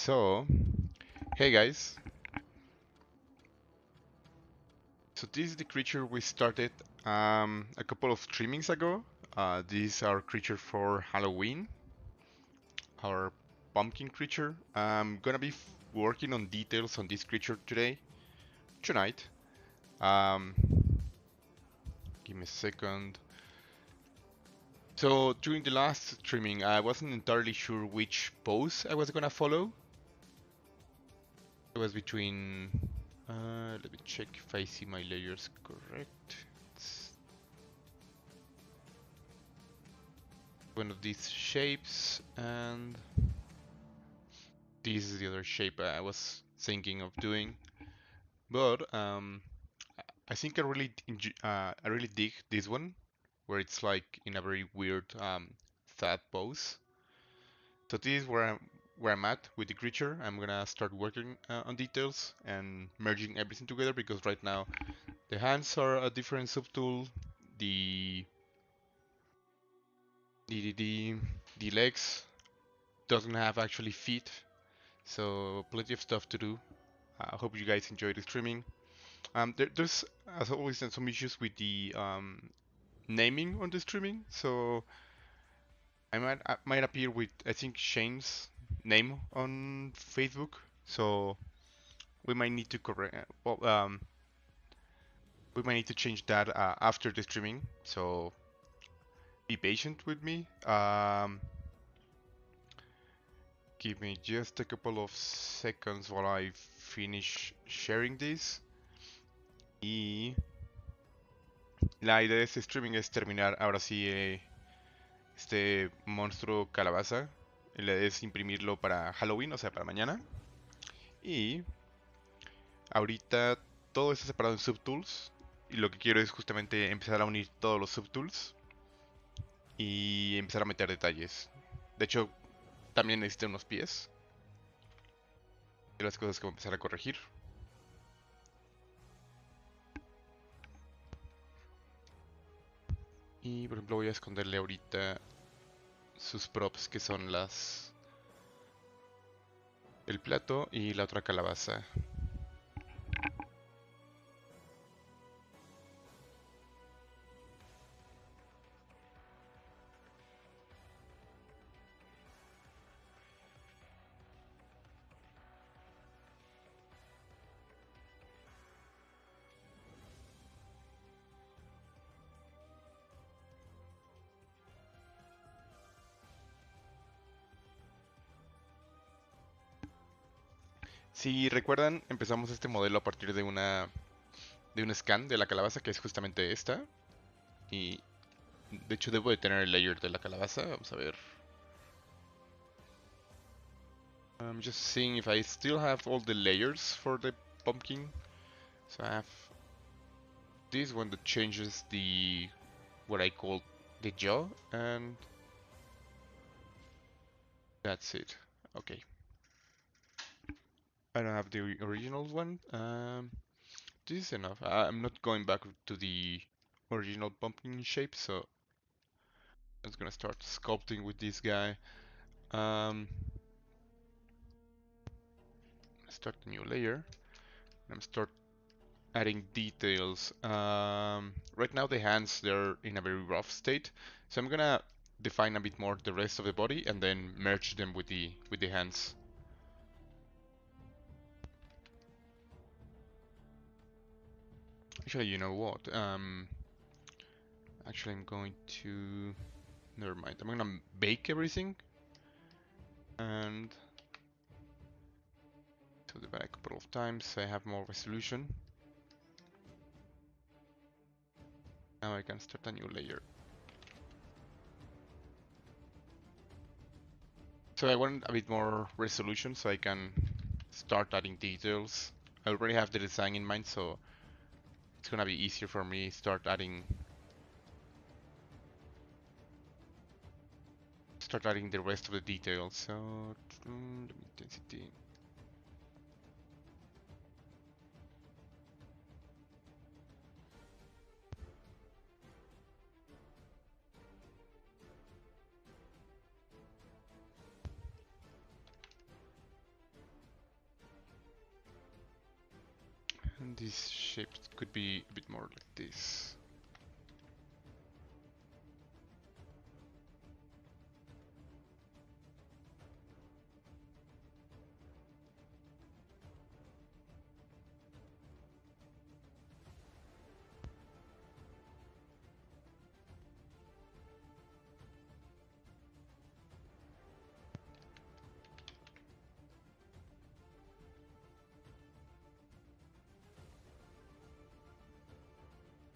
So, hey guys. So this is the creature we started a couple of streamings ago. This is our creature for Halloween, our pumpkin creature. I'm gonna be working on details on this creature tonight. Um, Give me a second. So during the last streaming, I wasn't entirely sure which pose I was gonna follow. It was between. Let me check if I see my layers correct. It's one of these shapes, and this is the other shape I was thinking of doing. But I think I really dig this one, where it's like in a very weird sad pose. So this is where I'm at with the creature. I'm gonna start working on details and merging everything together because right now the hands are a different subtool. The the the, the legs doesn't have actually feet, so plenty of stuff to do. I hope you guys enjoy the streaming. There's as always some issues with the naming on the streaming, so I might appear with I think Shane's name on Facebook, so we might need to correct. We might need to change that after the streaming. So be patient with me. Give me just a couple of seconds while I finish sharing this. Y la idea de este streaming es terminar ahora sí este monstruo calabaza. La idea es imprimirlo para Halloween, o sea, para mañana. Y ahorita todo está separado en subtools. Y lo que quiero es justamente empezar a unir todos los subtools y empezar a meter detalles. De hecho, también necesito unos pies. De las cosas que voy a empezar a corregir. Y por ejemplo voy a esconderle ahorita sus props que son el plato y la otra calabaza. Si recuerdan, empezamos este modelo a partir de un scan de la calabaza, que es justamente esta. Y de hecho debo de tener el layer de la calabaza. Vamos a ver. I'm just seeing if I still have all the layers for the pumpkin. So I have this one that changes what I call the jaw, and that's it. Okay. I don't have the original one. This is enough. I'm not going back to the original pumpkin shape, so I'm just gonna start sculpting with this guy. Start a new layer. And start adding details. Right now the hands, they're in a very rough state, so I'm gonna define a bit more the rest of the body and then merge them with the hands. Actually, you know what? Actually, I'm going to. Never mind. I'm gonna bake everything and to the back a couple of times so I have more resolution. Now I can start a new layer. So I want a bit more resolution so I can start adding details. I already have the design in mind, so it's gonna be easier for me to start adding the rest of the details. So intensity. These shapes could be a bit more like this.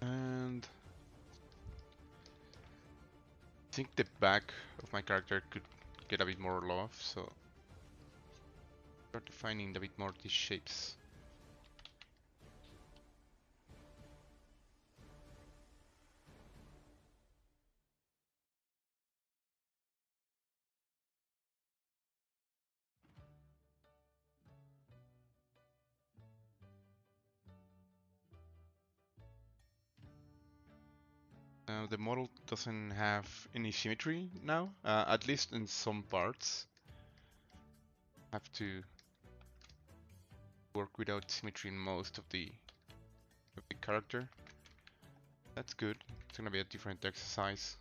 And I think the back of my character could get a bit more love, so start defining a bit more these shapes. Now the model doesn't have any symmetry now, at least in some parts. Have to work without symmetry in most of the character. That's good. It's gonna be a different exercise.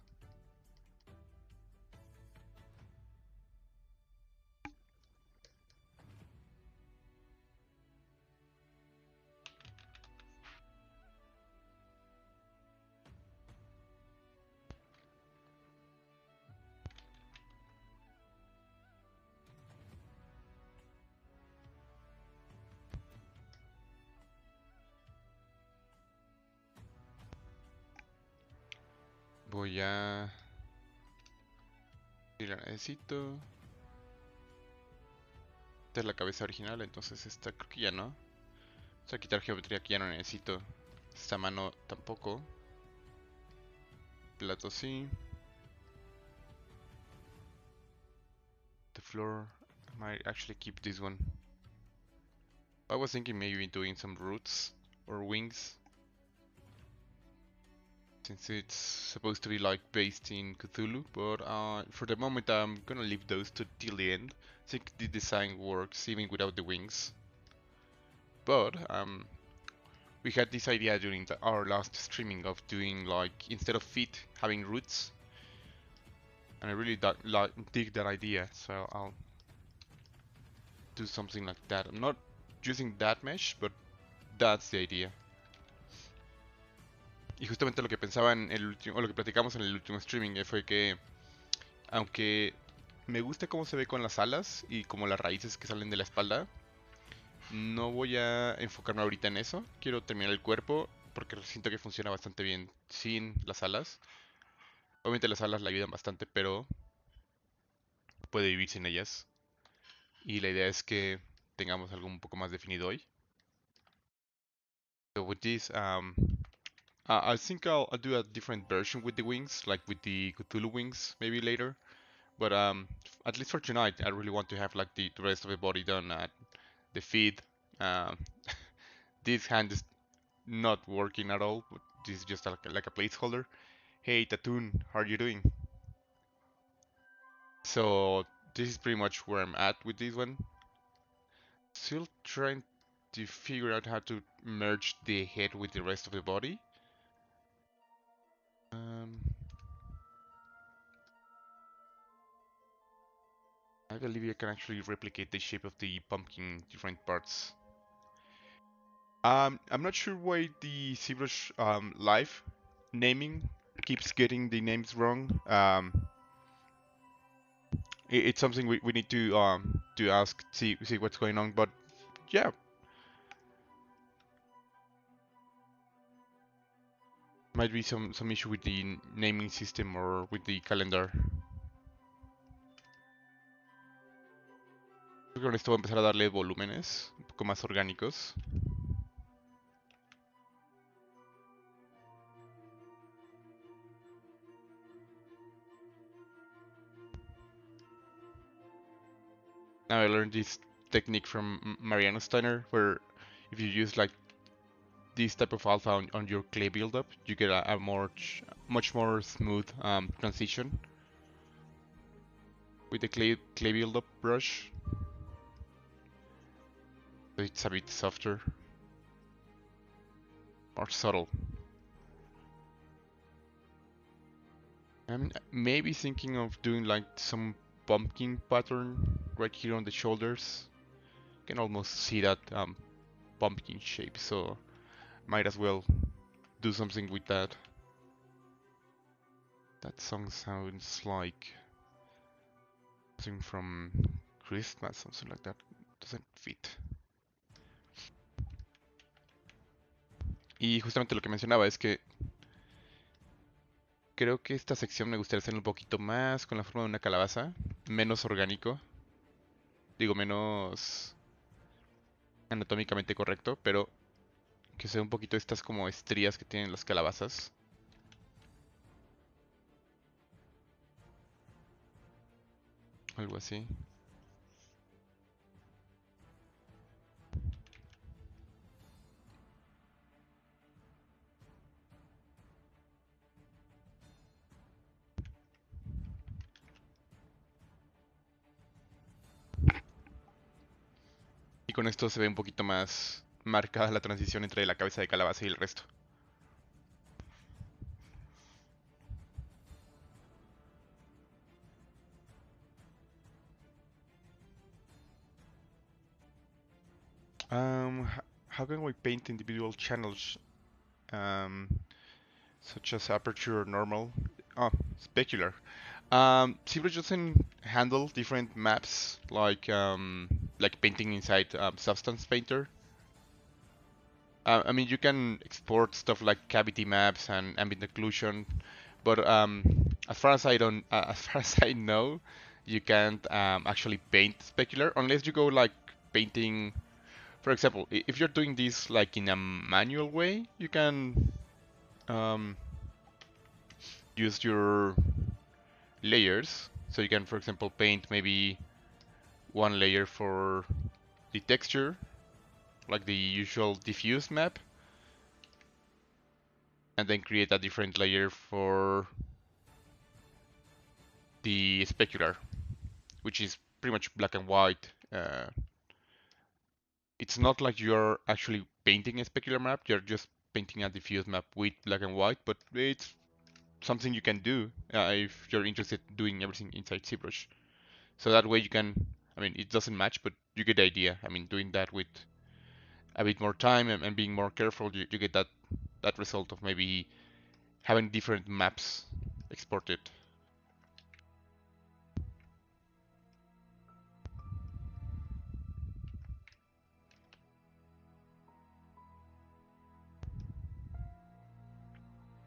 Voy a... Si la necesito. Esta es la cabeza original, entonces esta creo que ya no. Vamos a quitar geometría que ya no necesito. Esta mano tampoco. Plato sí. The floor, I might actually keep this one. I was thinking maybe doing some roots or wings, since it's supposed to be like based in Cthulhu, but for the moment I'm gonna leave those till the end. I think the design works even without the wings. But we had this idea during our last streaming of doing like, instead of feet, having roots. And I really dig that idea, so I'll do something like that. I'm not using that mesh, but that's the idea. Y justamente lo que pensaba en el último, o lo que platicamos en el último streaming, fue que aunque me gusta cómo se ve con las alas y como las raíces que salen de la espalda, no voy a enfocarme ahorita en eso. Quiero terminar el cuerpo porque siento que funciona bastante bien sin las alas. Obviamente las alas le ayudan bastante, pero puede vivir sin ellas. Y la idea es que tengamos algo un poco más definido hoy. So with this, I think I'll do a different version with the wings, like with the Cthulhu wings, maybe later. But at least for tonight, I really want to have like the rest of the body done. The feet. Um, this hand is not working at all. But this is just like a placeholder. Hey, Tatoon, how are you doing? So this is pretty much where I'm at with this one. Still trying to figure out how to merge the head with the rest of the body. I believe I can actually replicate the shape of the pumpkin in different parts. I'm not sure why the ZBrush live naming keeps getting the names wrong. It's something we need to ask, see what's going on. But yeah, might be some issue with the naming system or with the calendar. Creo que con esto voy a empezar a darle volúmenes un poco más orgánicos. Now I learned this technique from Mariano Steiner, where if you use like this type of alpha on your clay buildup, you get a much more smooth transition with the clay buildup brush. So it's a bit softer. more subtle. I'm maybe thinking of doing like some pumpkin pattern right here on the shoulders. You can almost see that pumpkin shape, so might as well do something with that. That song sounds like something from Christmas, something like that. Doesn't fit. Y justamente lo que mencionaba es que creo que esta sección me gustaría hacer un poquito más con la forma de una calabaza, menos orgánico, digo menos anatómicamente correcto, pero que sea un poquito estas como estrías que tienen las calabazas. Algo así. Y con esto se ve un poquito más marcada la transición entre la cabeza de calabaza y el resto. How can we paint individual channels, um, such as aperture or normal? Oh, specular. ZBrush doesn't handle different maps like painting inside Substance Painter. I mean, you can export stuff like cavity maps and ambient occlusion, but as far as I don't, as far as I know, you can't actually paint specular unless you go like painting. For example, if you're doing this like in a manual way, you can um, use your layers. So you can, for example, paint maybe one layer for the texture, like the usual diffuse map, and then create a different layer for the specular, which is pretty much black and white. It's not like you're actually painting a specular map, you're just painting a diffuse map with black and white, but it's something you can do if you're interested in doing everything inside ZBrush. So that way you can, I mean, it doesn't match, but you get the idea. I mean, doing that with a bit more time and being more careful, you get that result of maybe having different maps exported.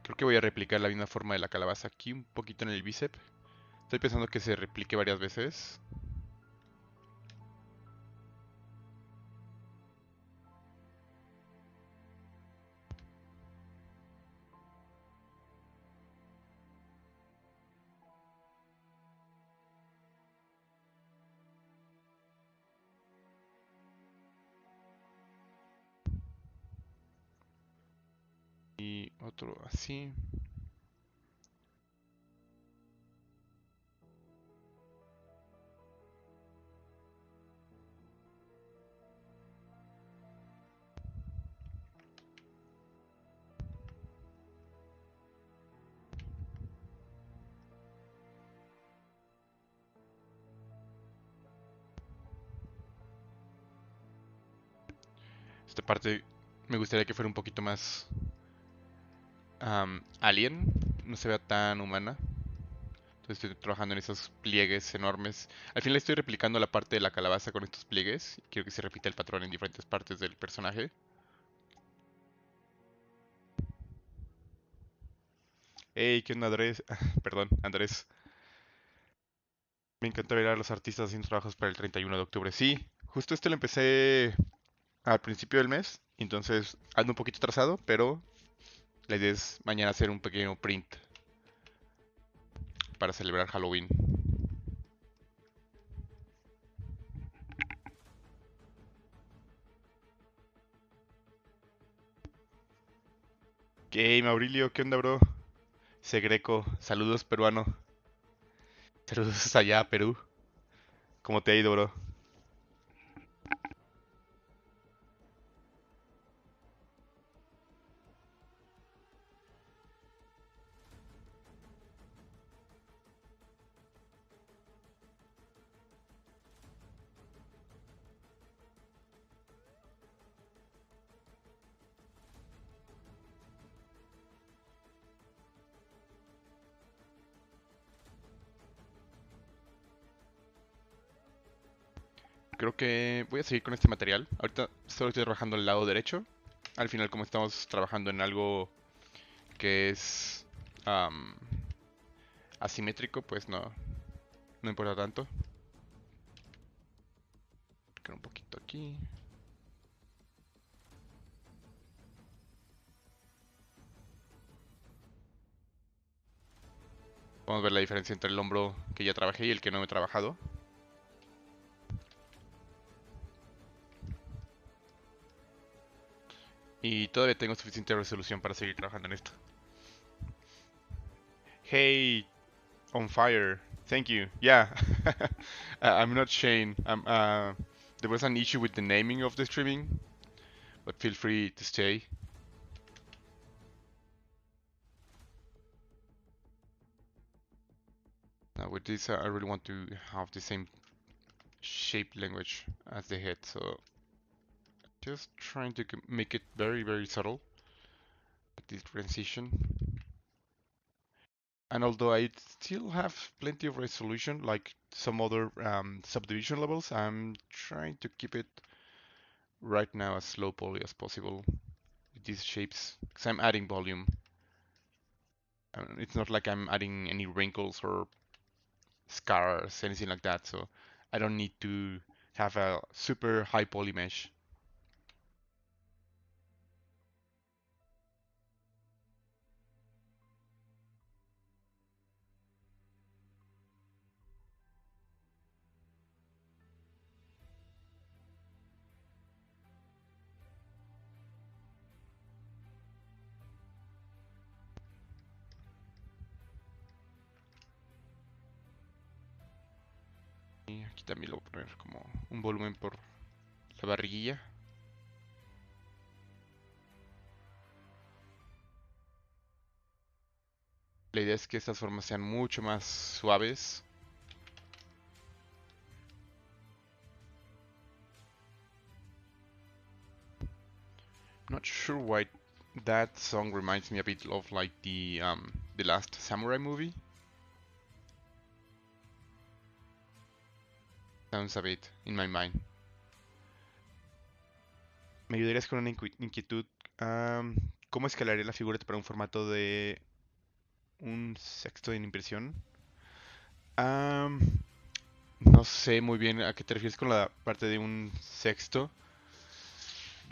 Creo que voy a replicar la misma forma de la calabaza aquí, un poquito en el bíceps. Estoy pensando que se replique varias veces. Y otro así. Esta parte me gustaría que fuera un poquito más alien, no se vea tan humana. Entonces estoy trabajando en esos pliegues enormes. Al final estoy replicando la parte de la calabaza con estos pliegues. Quiero que se repita el patrón en diferentes partes del personaje. Hey, ¿qué onda, Andrés? Perdón, Andrés. Me encanta ver a los artistas haciendo trabajos para el 31 de octubre. Sí, justo este lo empecé al principio del mes. Entonces ando un poquito atrasado, pero la idea es mañana hacer un pequeño print para celebrar Halloween. Hey, Maurilio, ¿qué onda, bro? Segreco, saludos peruano. Saludos allá a Perú. ¿Cómo te ha ido, bro? creo que voy a seguir con este material. Ahorita solo estoy trabajando el lado derecho. Al final, como estamos trabajando en algo que es am, asimétrico, pues no importa tanto. Queda un poquito aquí. Vamos a ver la diferencia entre el hombro que ya trabajé y el que no he trabajado. Y todavía tengo suficiente resolución para seguir trabajando en esto. Hey, on fire. Thank you. Yeah. I'm not Shane. There was an issue with the naming of the streaming, but feel free to stay. Now with this, I really want to have the same shape language as the head, so just trying to make it very, very subtle with this transition. And although I still have plenty of resolution, like some other subdivision levels, I'm trying to keep it right now as low poly as possible with these shapes, because I'm adding volume. It's not like I'm adding any wrinkles or scars, anything like that, so I don't need to have a super high poly mesh. Y aquí también lo voy a poner como un volumen por la barriguilla. La idea es que estas formas sean mucho más suaves. Not sure why that song reminds me a bit of like the last samurai movie. Sounds a bit in my mind. ¿Me ayudarías con una inquietud? ¿Cómo escalaría la figura para un formato de un sexto en impresión? Am, no sé muy bien a qué te refieres con la parte de un sexto.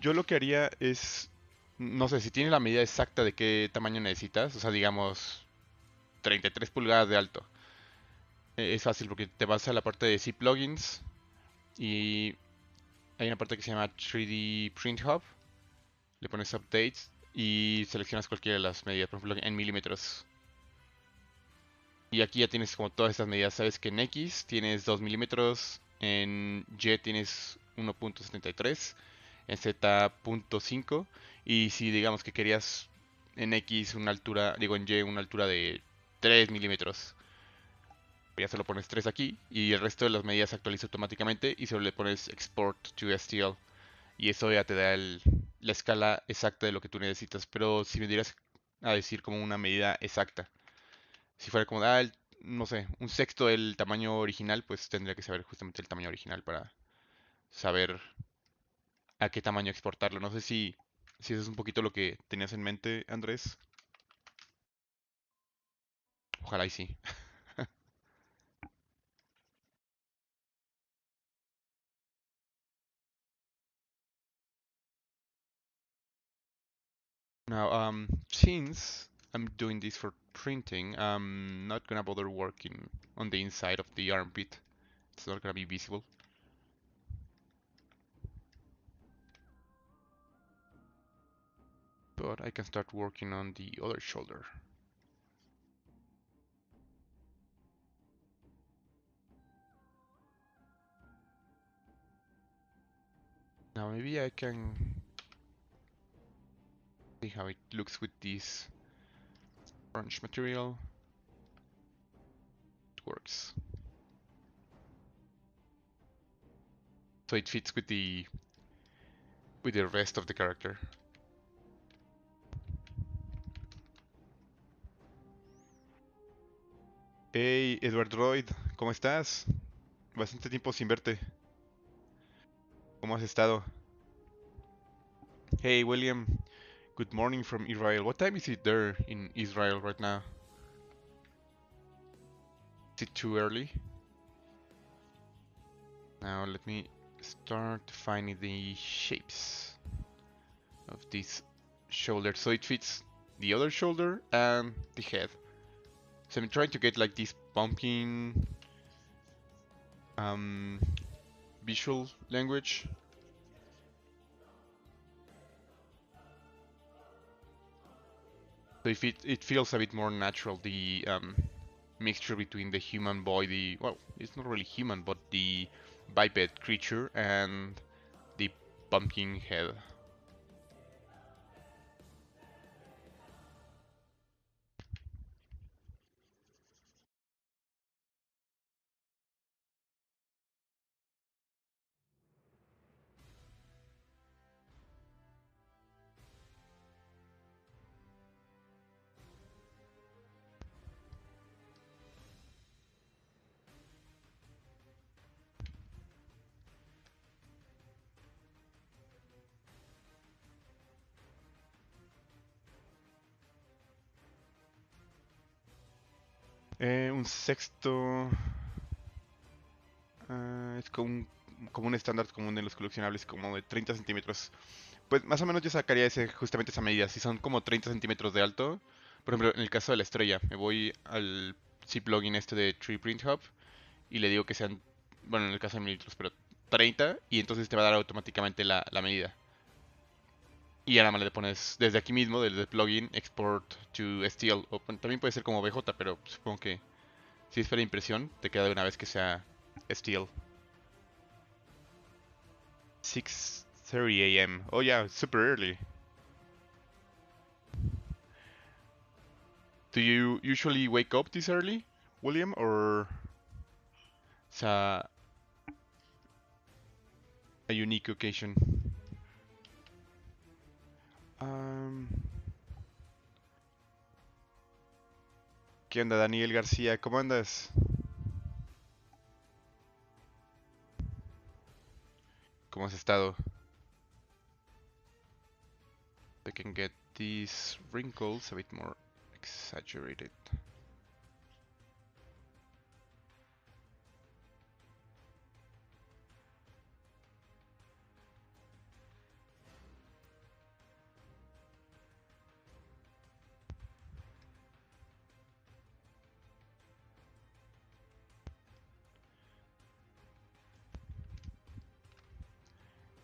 Yo lo que haría es, no sé, si tienes la medida exacta de qué tamaño necesitas, o sea, digamos 33 pulgadas de alto. Es fácil porque te vas a la parte de Z plugins y hay una parte que se llama 3D Print Hub. Le pones updates y seleccionas cualquiera de las medidas, por ejemplo en milímetros. Y aquí ya tienes como todas estas medidas. Sabes que en X tienes 2 milímetros, en Y tienes 1.73, en Z 0.5. Y si digamos que querías en X una altura, digo en Y una altura de 3 milímetros, ya solo pones 3 aquí y el resto de las medidas se actualiza automáticamente y solo le pones export to STL y eso ya te da la escala exacta de lo que tú necesitas. Pero si me dieras a decir como una medida exacta, si fuera como, no sé, un sexto del tamaño original, pues tendría que saber justamente el tamaño original para saber a qué tamaño exportarlo. No sé si eso es un poquito lo que tenías en mente, Andrés. Ojalá y sí. Now, since I'm doing this for printing, I'm not gonna bother working on the inside of the armpit. It's not gonna be visible. But I can start working on the other shoulder. Now maybe I can see how it looks with this crunch material. It works. So it fits with the rest of the character. Hey, Edward Droid, ¿cómo estás? Bastante tiempo sin verte. ¿Cómo has estado? Hey, William. Good morning from Israel. What time is it there in Israel right now? Is it too early? Now let me start finding the shapes of this shoulder so it fits the other shoulder and the head. So I'm trying to get like this pumpkin um, visual language. So if it feels a bit more natural, the mixture between the human body, well, it's not really human, but the biped creature and the pumpkin head. Un sexto es como un estándar común de los coleccionables, como de 30 centímetros. Pues más o menos yo sacaría justamente esa medida. Si son como 30 centímetros de alto, por ejemplo, en el caso de la estrella, me voy al zip-plugin este de Tree Print Hub y le digo que sean, bueno, en el caso de mililitros, pero 30 y entonces te va a dar automáticamente la medida. Y ahora más le pones desde aquí mismo, desde el plugin, export to steel. O bueno, también puede ser como BJ, pero supongo que si es para impresión, te queda de una vez que sea steel. 6:30 a.m. Oh yeah, super early. Do you usually wake up this early, William, or it's a unique occasion? Um, ¿Qué onda, Daniel García? ¿Cómo andas? ¿Cómo has estado? I can get these wrinkles a bit more exaggerated.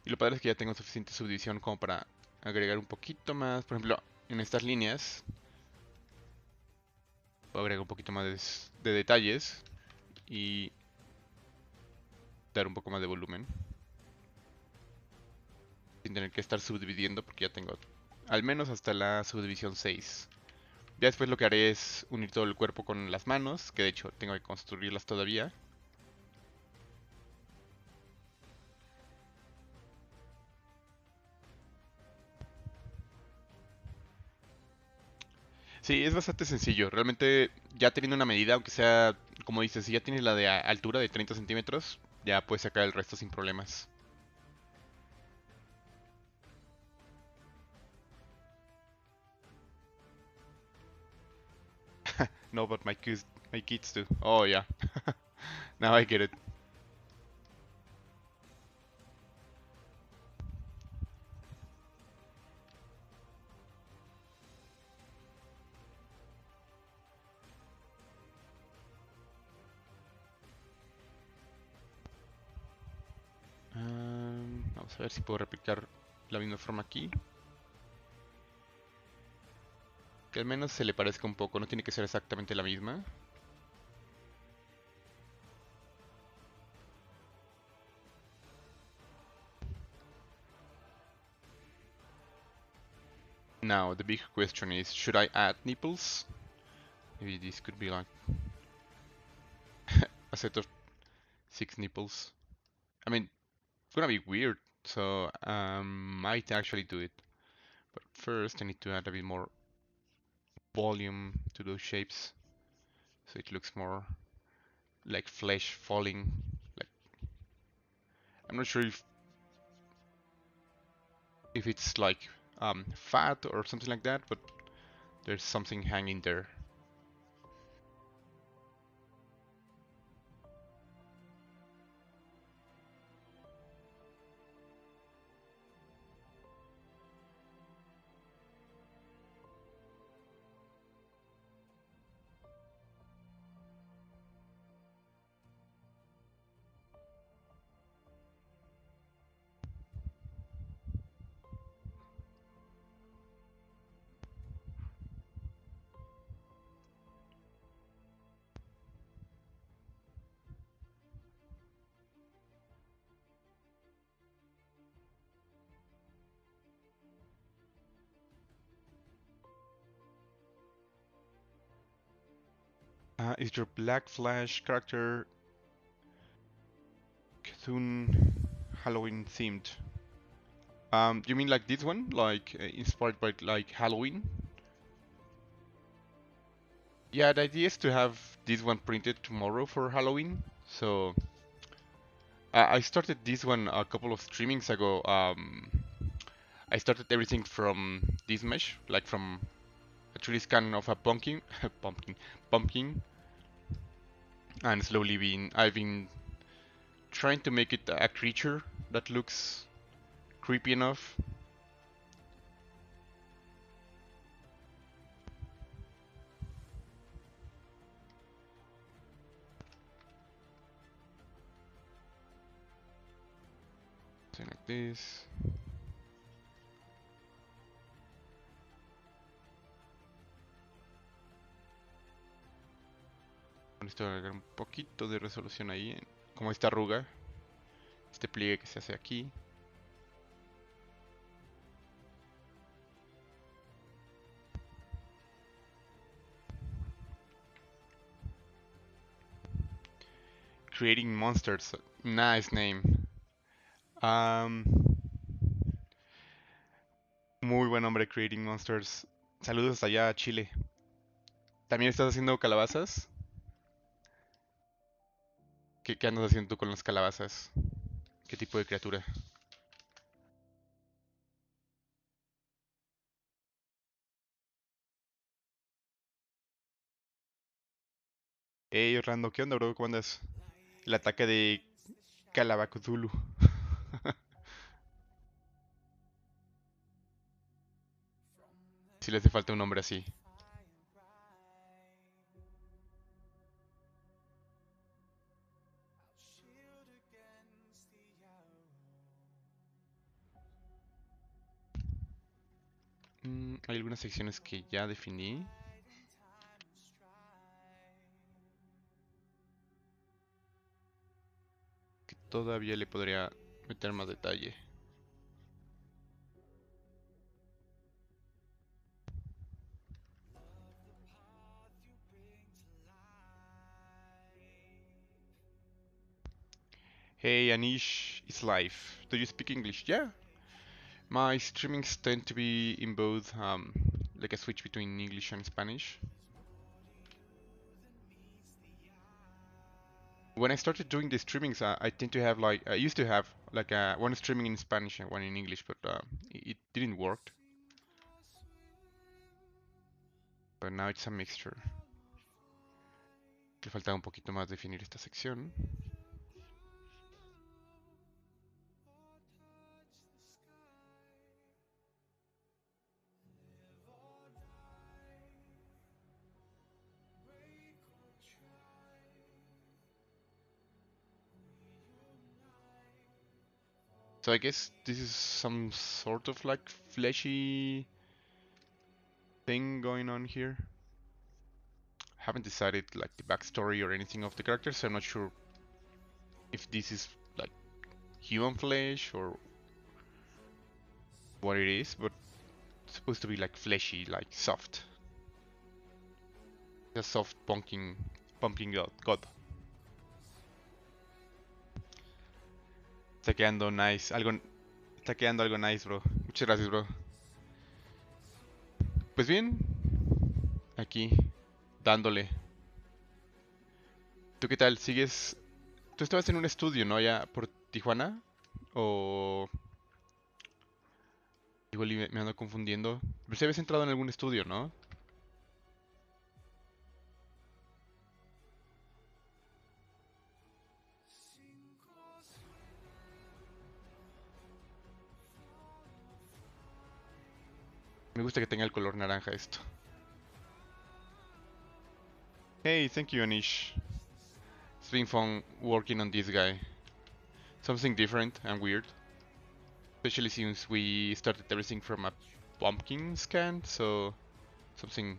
Y lo padre es que ya tengo suficiente subdivisión como para agregar un poquito más. Por ejemplo, en estas líneas puedo agregar un poquito más de detalles y dar un poco más de volumen. Sin tener que estar subdividiendo porque ya tengo al menos hasta la subdivisión 6. Ya después lo que haré es unir todo el cuerpo con las manos, que de hecho tengo que construirlas todavía. Sí, es bastante sencillo. Realmente ya teniendo una medida, aunque sea, como dices, si ya tienes la de altura de 30 centímetros, ya puedes sacar el resto sin problemas. No, but my kids do. Oh yeah. Now I get it. Vamos a ver si puedo replicar la misma forma aquí. Que al menos se le parezca un poco, no tiene que ser exactamente la misma. Now, the big question is, should I add nipples? Maybe this could be like a set of 6 nipples. I mean, it's gonna be weird, so might actually do it. But first, I need to add a bit more volume to those shapes, so it looks more like flesh falling. Like I'm not sure if if it's like fat or something like that, but there's something hanging there. Is your Black Flash character Cthulhu Halloween themed? You mean like this one, like inspired by like Halloween? Yeah, the idea is to have this one printed tomorrow for Halloween. So I started this one a couple of streamings ago. I started everything from this mesh, like from a 3D scan of a pumpkin, pumpkin, and slowly I've been trying to make it a creature that looks creepy enough. Something like this. Necesito agregar un poquito de resolución ahí, como esta arruga, este pliegue que se hace aquí. Creating Monsters, nice name. Muy buen nombre, Creating Monsters. Saludos allá a Chile. ¿También estás haciendo calabazas? ¿Qué andas haciendo tú con las calabazas? ¿Qué tipo de criatura? Hey Orlando, ¿qué onda, bro? ¿Cómo andas? El ataque de Calabacthulu. Si le hace falta un nombre así. Hay algunas secciones que ya definí. Que todavía le podría meter más detalle. Hey Anish, it's live. Do you speak English? Yeah. My streamings tend to be in both, like a switch between English and Spanish. When I started doing the streamings, I tend to have like I used to have like one streaming in Spanish and one in English, but it didn't work. But now it's a mixture. Le faltaba un poquito más definir esta sección. So I guess this is some sort of like fleshy thing going on here. Haven't decided like the backstory or anything of the characters, so I'm not sure if this is like human flesh or what it is, but it's supposed to be like fleshy, like soft. A soft pumpkin god. Está quedando nice, está quedando algo nice, bro. Muchas gracias, bro. Pues bien, aquí, dándole. ¿Tú qué tal? ¿Sigues? Tú estabas en un estudio, ¿no? Allá por Tijuana. ¿O Igual y me ando confundiendo. Pero si habías entrado en algún estudio, ¿no? Me gusta que tenga el color naranja esto. Hey, thank you, Anish. It's been fun working on this guy. Something different and weird. Especially since we started everything from a pumpkin scan, so something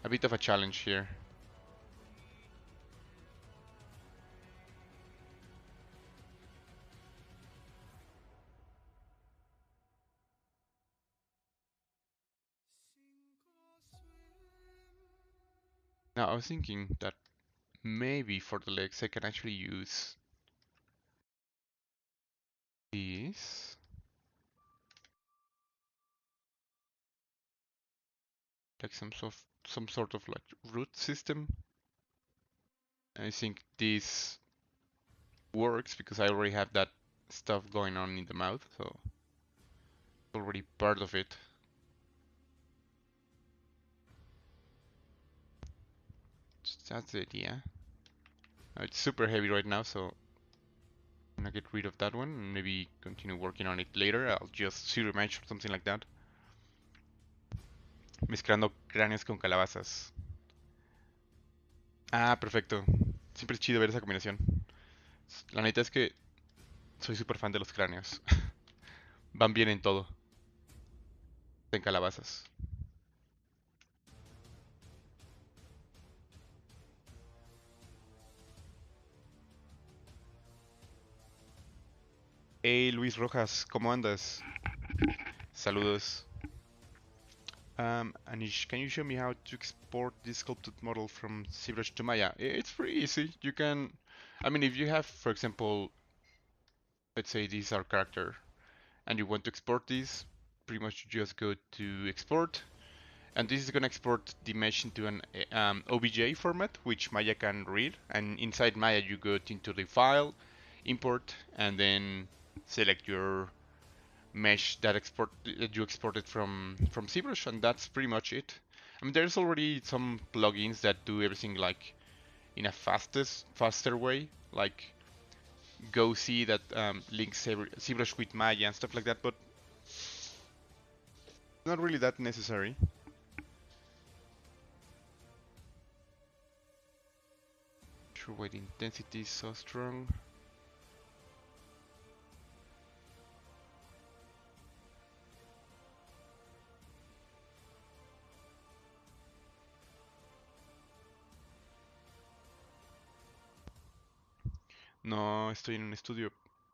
a bit of a challenge here. Now I was thinking that maybe for the legs I can actually use this. Like some sort of like root system. I think this works because I already have that stuff going on in the mouth, so already part of it. That's the idea. It's super heavy right now, so I'm gonna get rid of that one and maybe continue working on it later. I'll just zero match or something like that. Mezclando cráneos con calabazas. Ah, perfecto. Siempre es chido ver esa combinación. La neta es que soy súper fan de los cráneos. Van bien en todo. En calabazas. Hey Luis Rojas, ¿cómo andas? Saludos. Anish, can you show me how to export this sculpted model from ZBrush to Maya? It's pretty easy. You can, I mean, if you have, for example, let's say this is our character, and you want to export this, pretty much you just go to export, and this is going to export the mesh into an OBJ format, which Maya can read, and inside Maya you go into the file, import, and then select your mesh that you exported from ZBrush, and that's pretty much it. I mean, there's already some plugins that do everything like in a faster way, like Go See that links ZBrush with Maya and stuff like that, but not really that necessary. Sure why the intensity is so strong. No estoy en un estudio,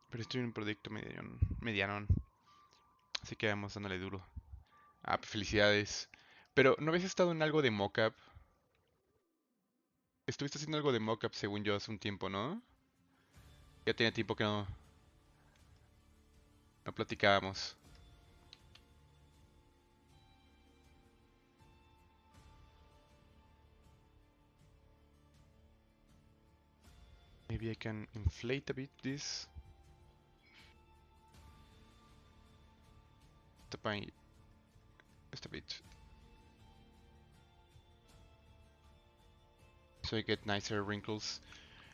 pero estoy en un proyecto medianón. Así que vamos dándole duro. Ah, pues felicidades. Pero, ¿no habías estado en algo de mockup? Estuviste haciendo algo de mockup según yo hace un tiempo, ¿no? Ya tenía tiempo que no platicábamos. Maybe I can inflate a bit this. Just a bit. So I get nicer wrinkles.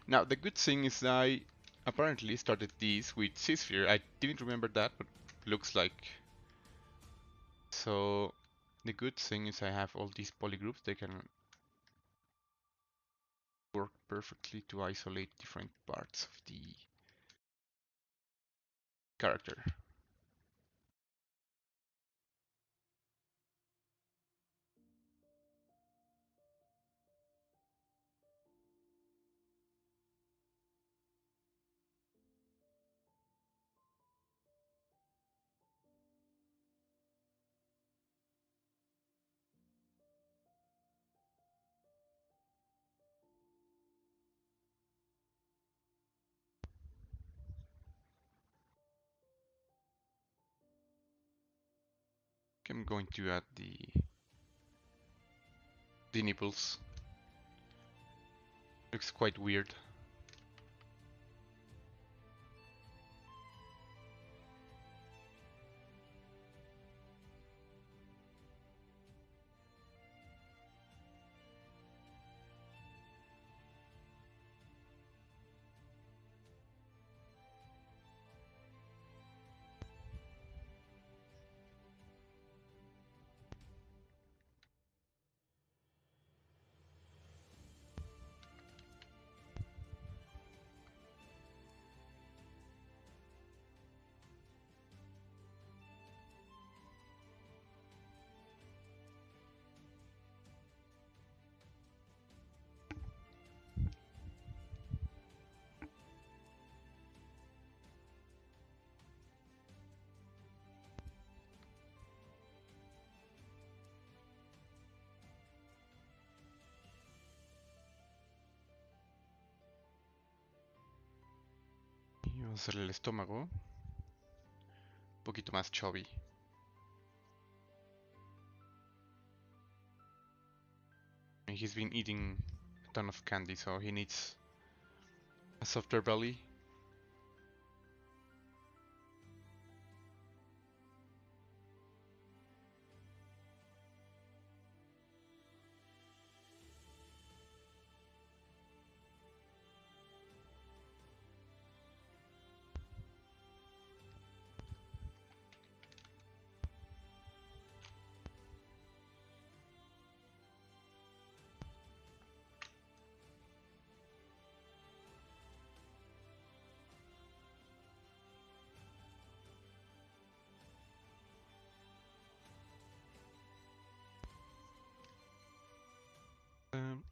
Now the good thing is I apparently started this with Sphere. I didn't remember that, but looks like. So the good thing is I have all these polygroups. They can work perfectly to isolate different parts of the character. I'm going to add the nipples. Looks quite weird. Vamos a hacerle el estómago. Un poquito más chubby. And he's been eating a ton of candy, so he needs a softer belly.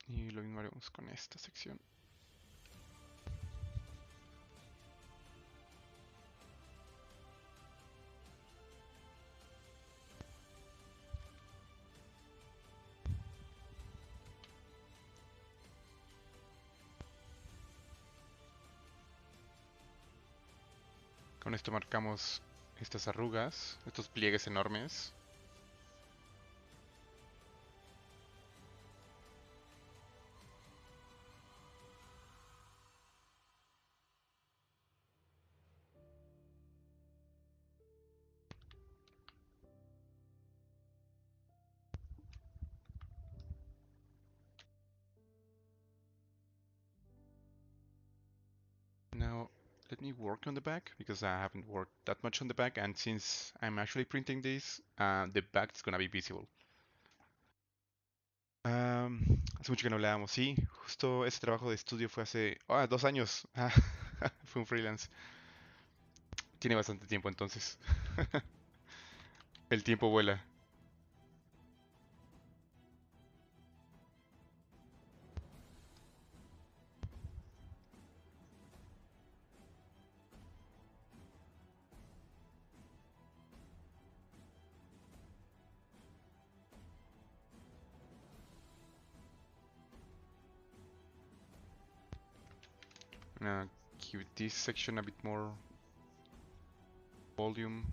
Y lo mismo haremos con esta sección. Con esto marcamos estas arrugas, estos pliegues enormes. Now, let me work on the back, because I haven't worked that much on the back, and since I'm actually printing this, the back is gonna be visible. Hace mucho que no hablábamos, sí, justo ese trabajo de estudio fue hace 2 años. Fue un freelance. Tiene bastante tiempo entonces. El tiempo vuela. Gonna give this section a bit more volume.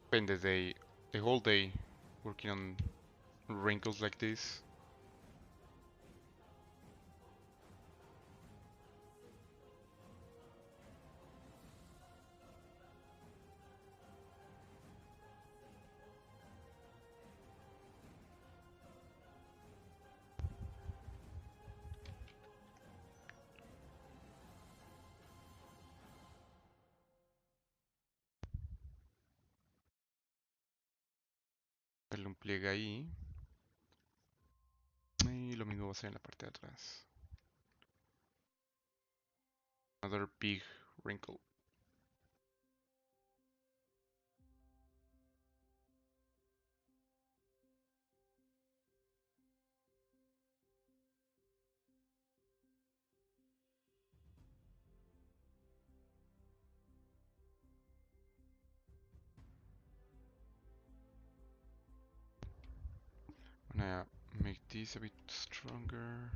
Spend the whole day working on wrinkles like this. Darle un pliegue ahí. Y lo mismo va a hacer en la parte de atrás. Another big wrinkle. I'm gonna make this a bit stronger.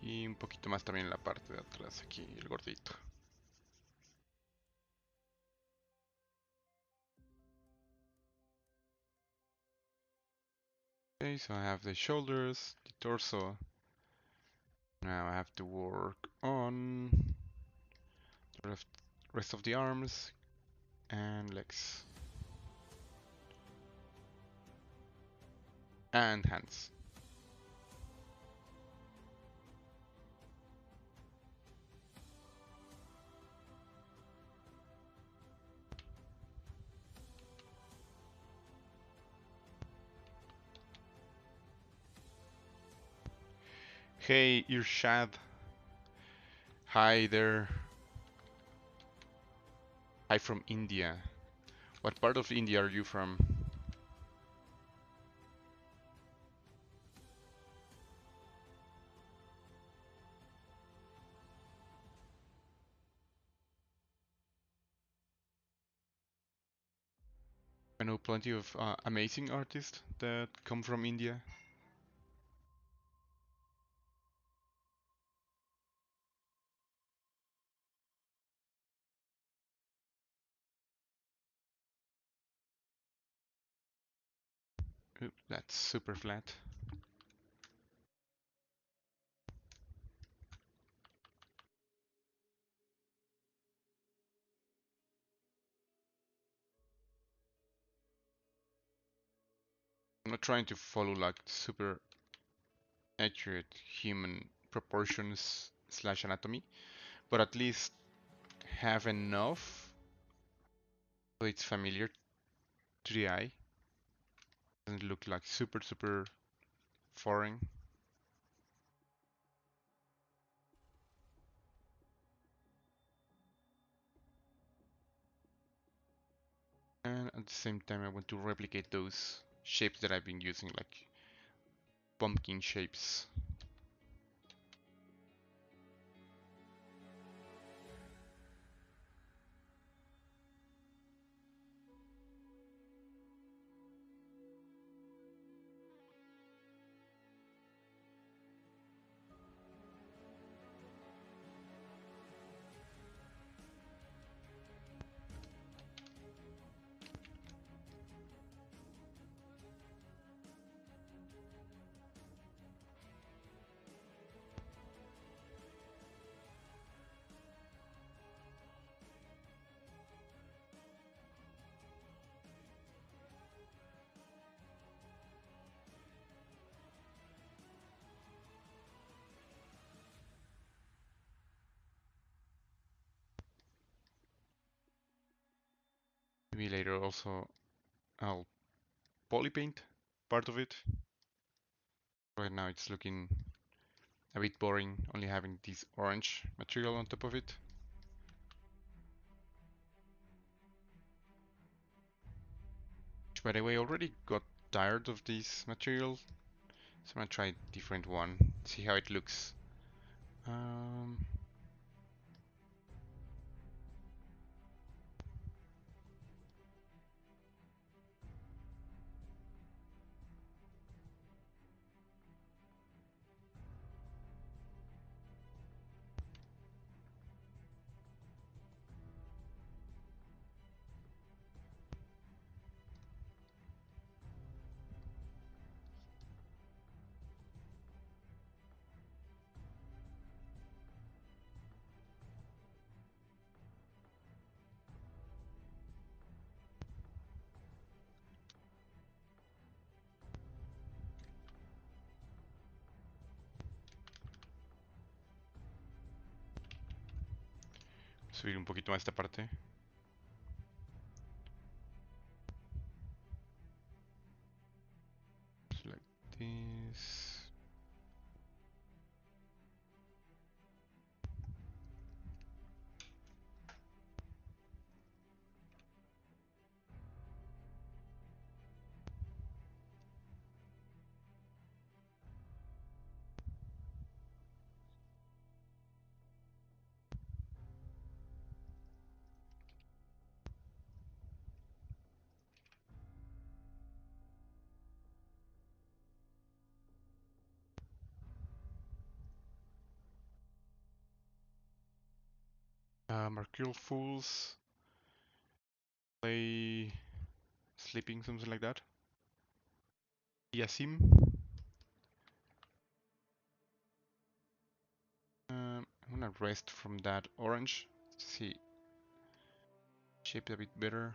Y un poquito más también en la parte de atrás, aquí, el gordito. Okay, so I have the shoulders, the torso. Now I have to work on the rest of the arms and legs and hands. Hey, Irshad. Hi there. Hi from India. What part of India are you from? I know plenty of amazing artists that come from India. Oop, that's super flat. I'm not trying to follow like super accurate human proportions slash anatomy, but at least have enough so it's familiar to the eye. Doesn't look like super foreign. And at the same time I want to replicate those shapes that I've been using, like pumpkin shapes. Maybe later also I'll poly paint part of it. Right now it's looking a bit boring, only having this orange material on top of it. Which, by the way, already got tired of this material, so I'm gonna try a different one, see how it looks. Um, subir un poquito más esta parte. Just like this. Mercurial Fools. Play sleeping, something like that. Yasim. I'm gonna rest from that orange. See, shape it a bit better.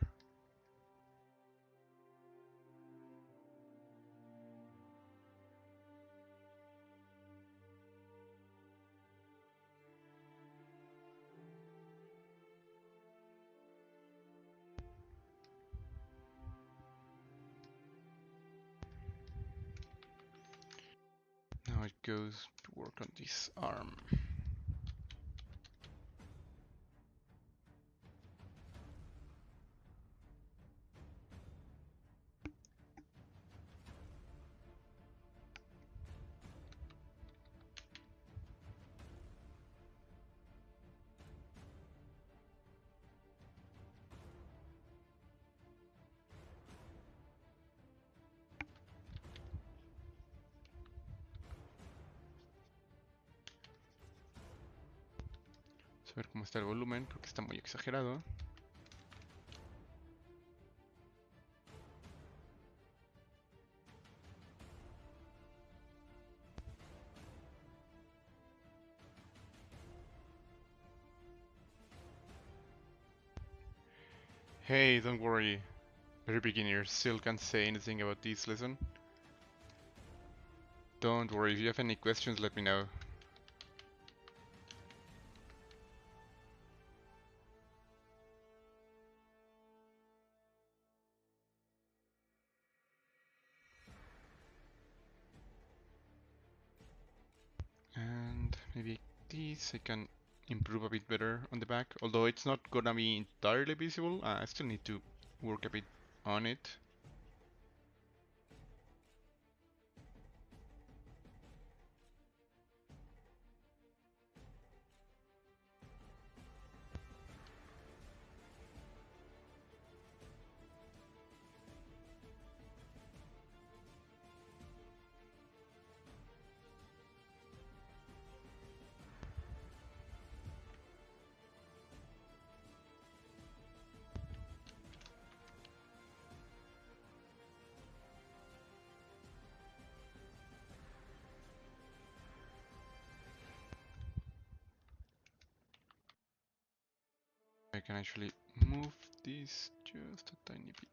Now it goes to work on this arm. Vamos a ver cómo está el volumen, porque está muy exagerado. Hey, don't worry. Very beginner, still can't say anything about this lesson. Don't worry, if you have any questions, let me know. And maybe this I can improve a bit better on the back, although it's not gonna be entirely visible. I still need to work a bit on it. I can actually move this just a tiny bit.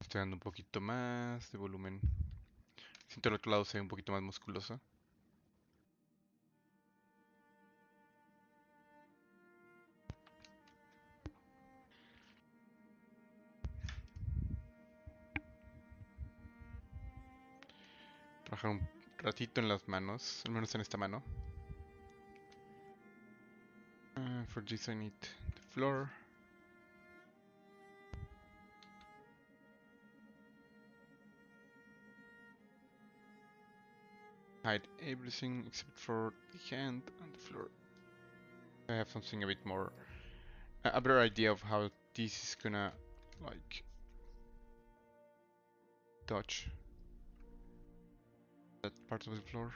Estoy dando un poquito más de volumen. Siento el otro lado se ve un poquito más musculoso. Trabajar un ratito en las manos, al menos en esta mano. For this I need the floor. Hide everything except for the hand and the floor. I have something a bit more, a better idea of how this is gonna like touch that part of the floor.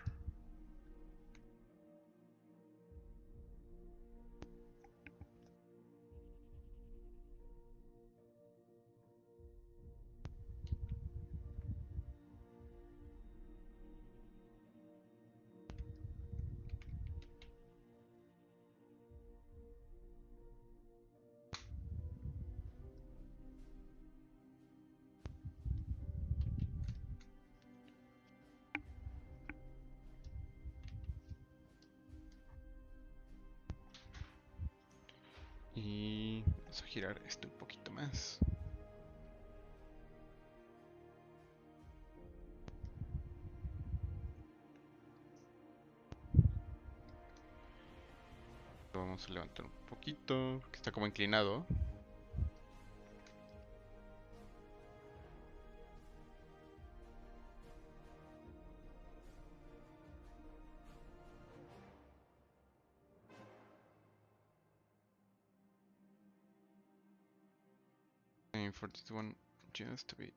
Y vamos a girar esto un poquito más. Lo vamos a levantar un poquito, porque está como inclinado. streaming for this one just a bit.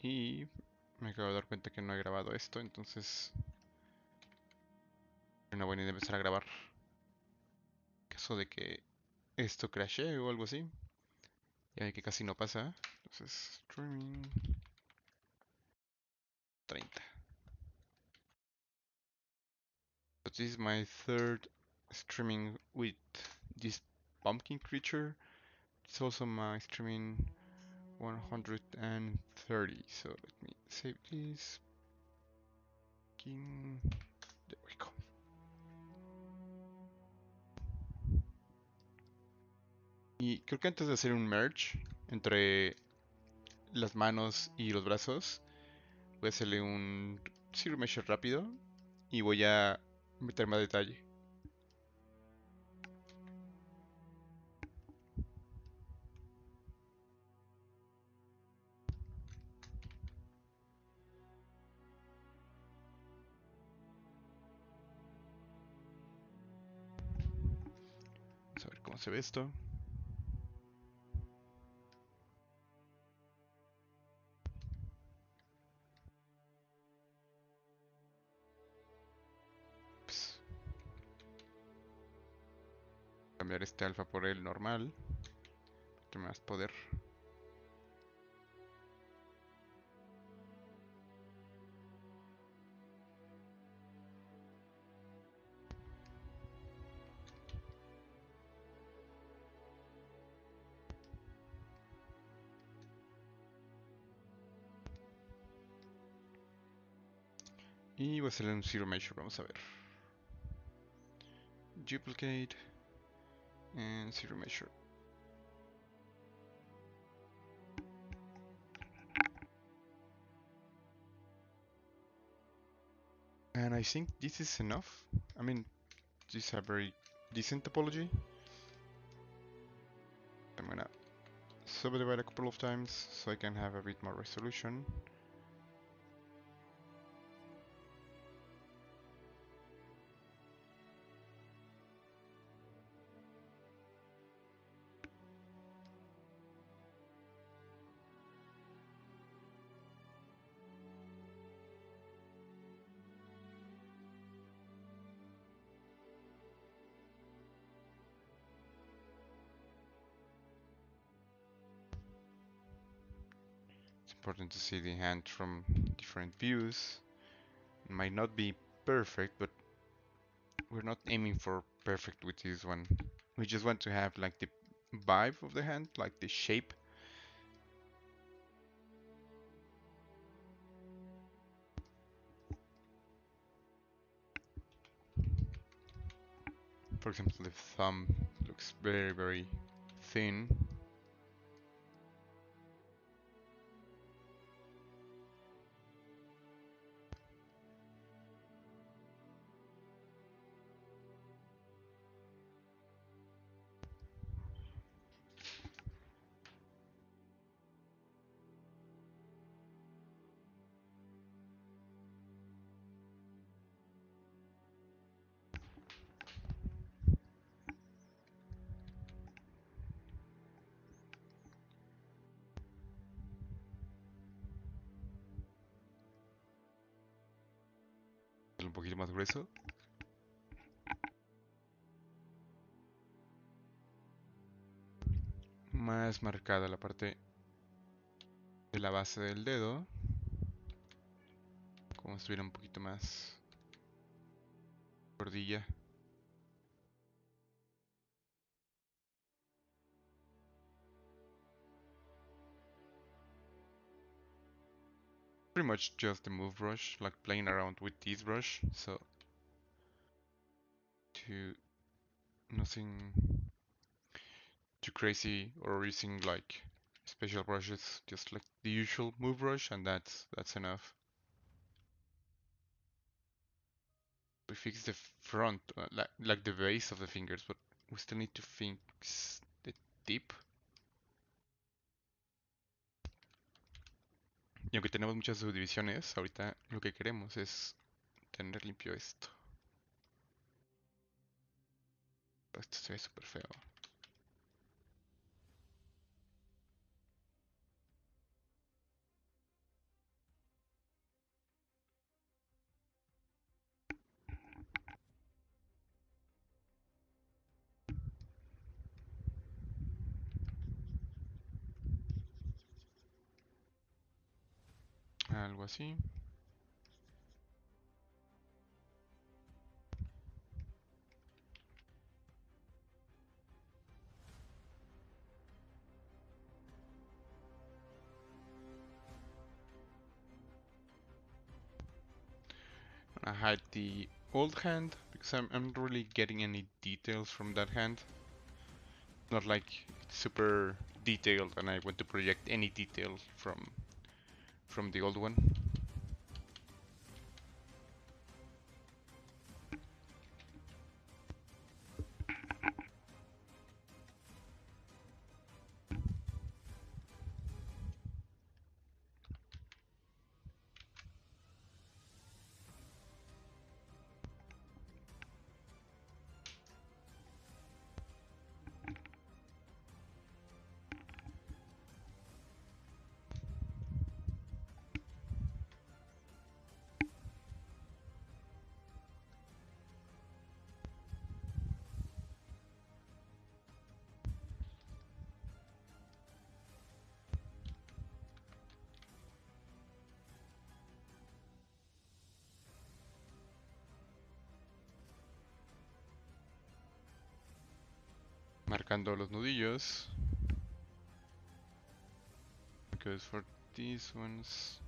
Y me acabo de dar cuenta que no he grabado esto, entonces es una buena idea empezar a grabar. En caso de que esto crashee o algo así. Ya ve que casi no pasa. Entonces, streaming 30. But this is my third streaming with this pumpkin creature. It's also my streaming 130. So let me save this. There we go. Y creo que antes de hacer un merge entre las manos y los brazos, voy a hacerle un zero measure rápido y voy a meter más detalle. Vamos a ver cómo se ve esto. Pues, cambiar este alfa por el normal. Tiene más poder. Y voy a hacerle un zero measure, vamos a ver. Duplicate and zero measure. And I think this is enough. I mean, this is a very decent topology. I'm gonna subdivide a couple of times so I can have a bit more resolution. It's important to see the hand from different views. It might not be perfect, but we're not aiming for perfect with this one. We just want to have like the vibe of the hand, like the shape. For example, the thumb looks very, very thin. Un poquito más grueso. Más marcada la parte de la base del dedo. Como si estuviera un poquito más gordilla. Pretty much just the move brush, like playing around with this brush. So to nothing too crazy or using like Special brush is just like the usual move brush, and that's enough. We fix the front, like the base of the fingers, but we still need to fix the tip. Y aunque tenemos muchas subdivisiones, ahorita lo que queremos es tener limpio esto. Esto se ve súper feo. Algo así. I hide the old hand because I'm not really getting any details from that hand. Not like it's super detailed and I want to project any detail from the old one. Marcando los nudillos. Because for these ones...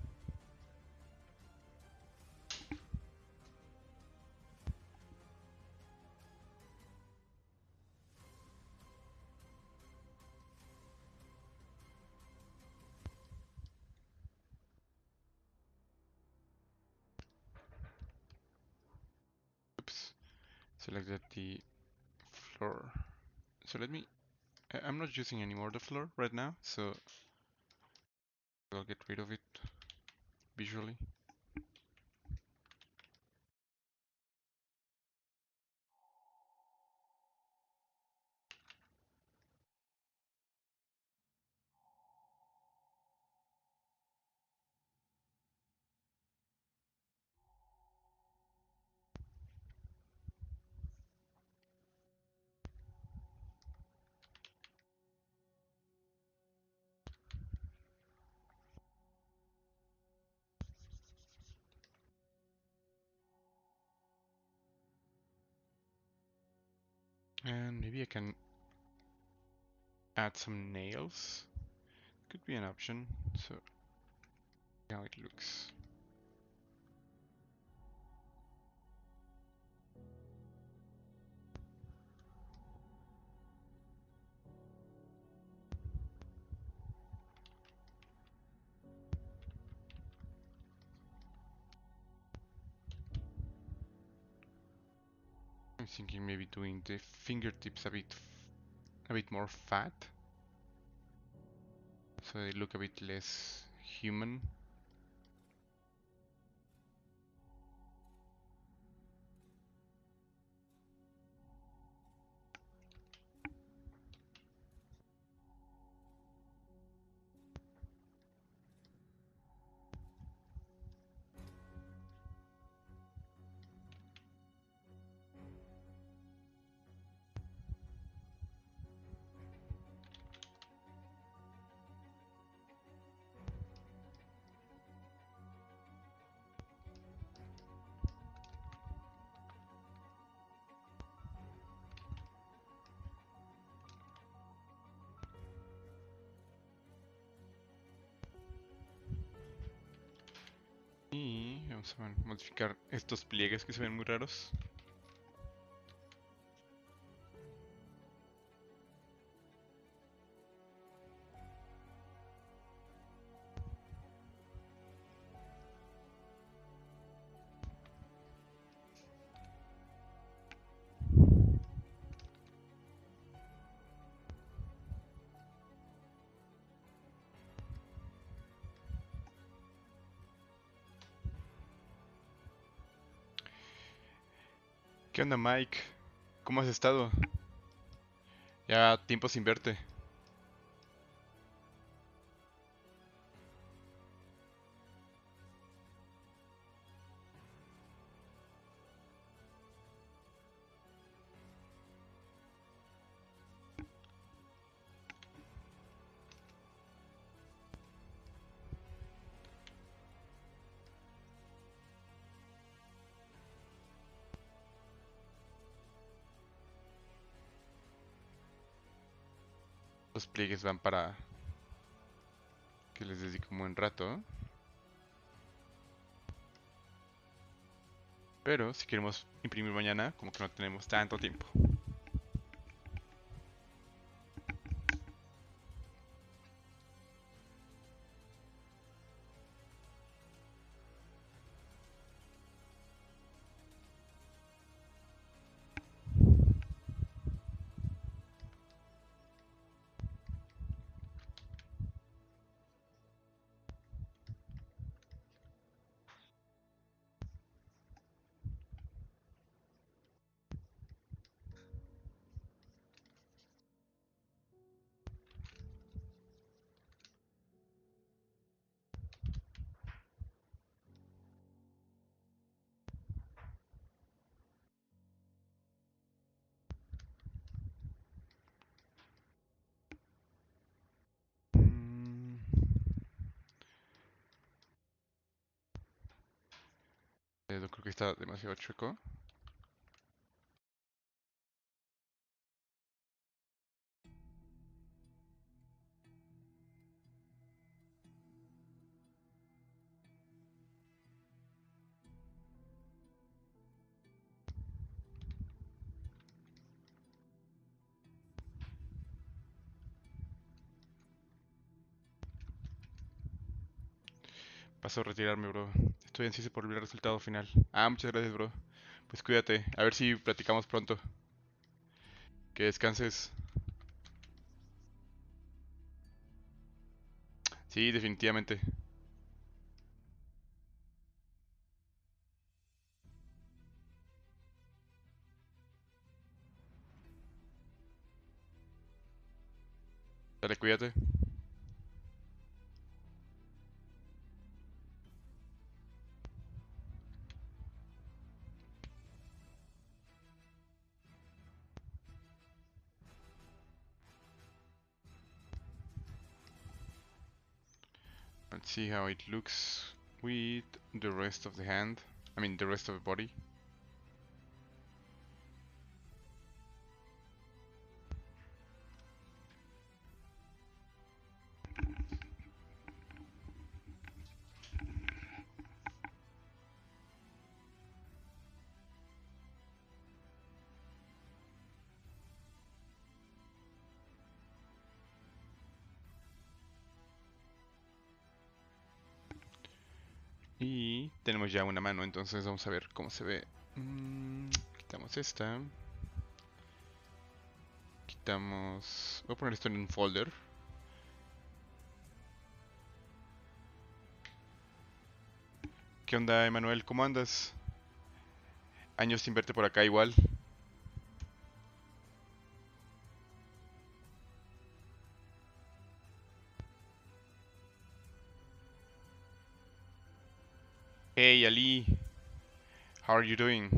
Oops. Select the floor. So let me... I'm not using anymore the floor right now, so I'll get rid of it visually. And maybe I can add some nails. Could be an option. So how it looks. I'm thinking maybe doing the fingertips a bit more fat, so they look a bit less human. Y vamos a modificar estos pliegues que se ven muy raros. ¿Qué onda, Mike? ¿Cómo has estado? Ya tiempo sin verte. Los pliegues van para que les dedique un buen rato. Pero si queremos imprimir mañana, como que no tenemos tanto tiempo. Mm, yo creo que está demasiado chueco. Paso a retirarme, bro. Estoy ansioso por ver el resultado final. Muchas gracias, bro. Pues cuídate. A ver si platicamos pronto. Que descanses. Sí, definitivamente. Dale, cuídate. Let's see how it looks with the rest of the hand. I mean, the rest of the body. Y tenemos ya una mano, entonces vamos a ver cómo se ve. Quitamos esta. Quitamos... Voy a poner esto en un folder. ¿Qué onda, Emanuel? ¿Cómo andas? Años sin verte por acá igual. Hey, Ali. How are you doing?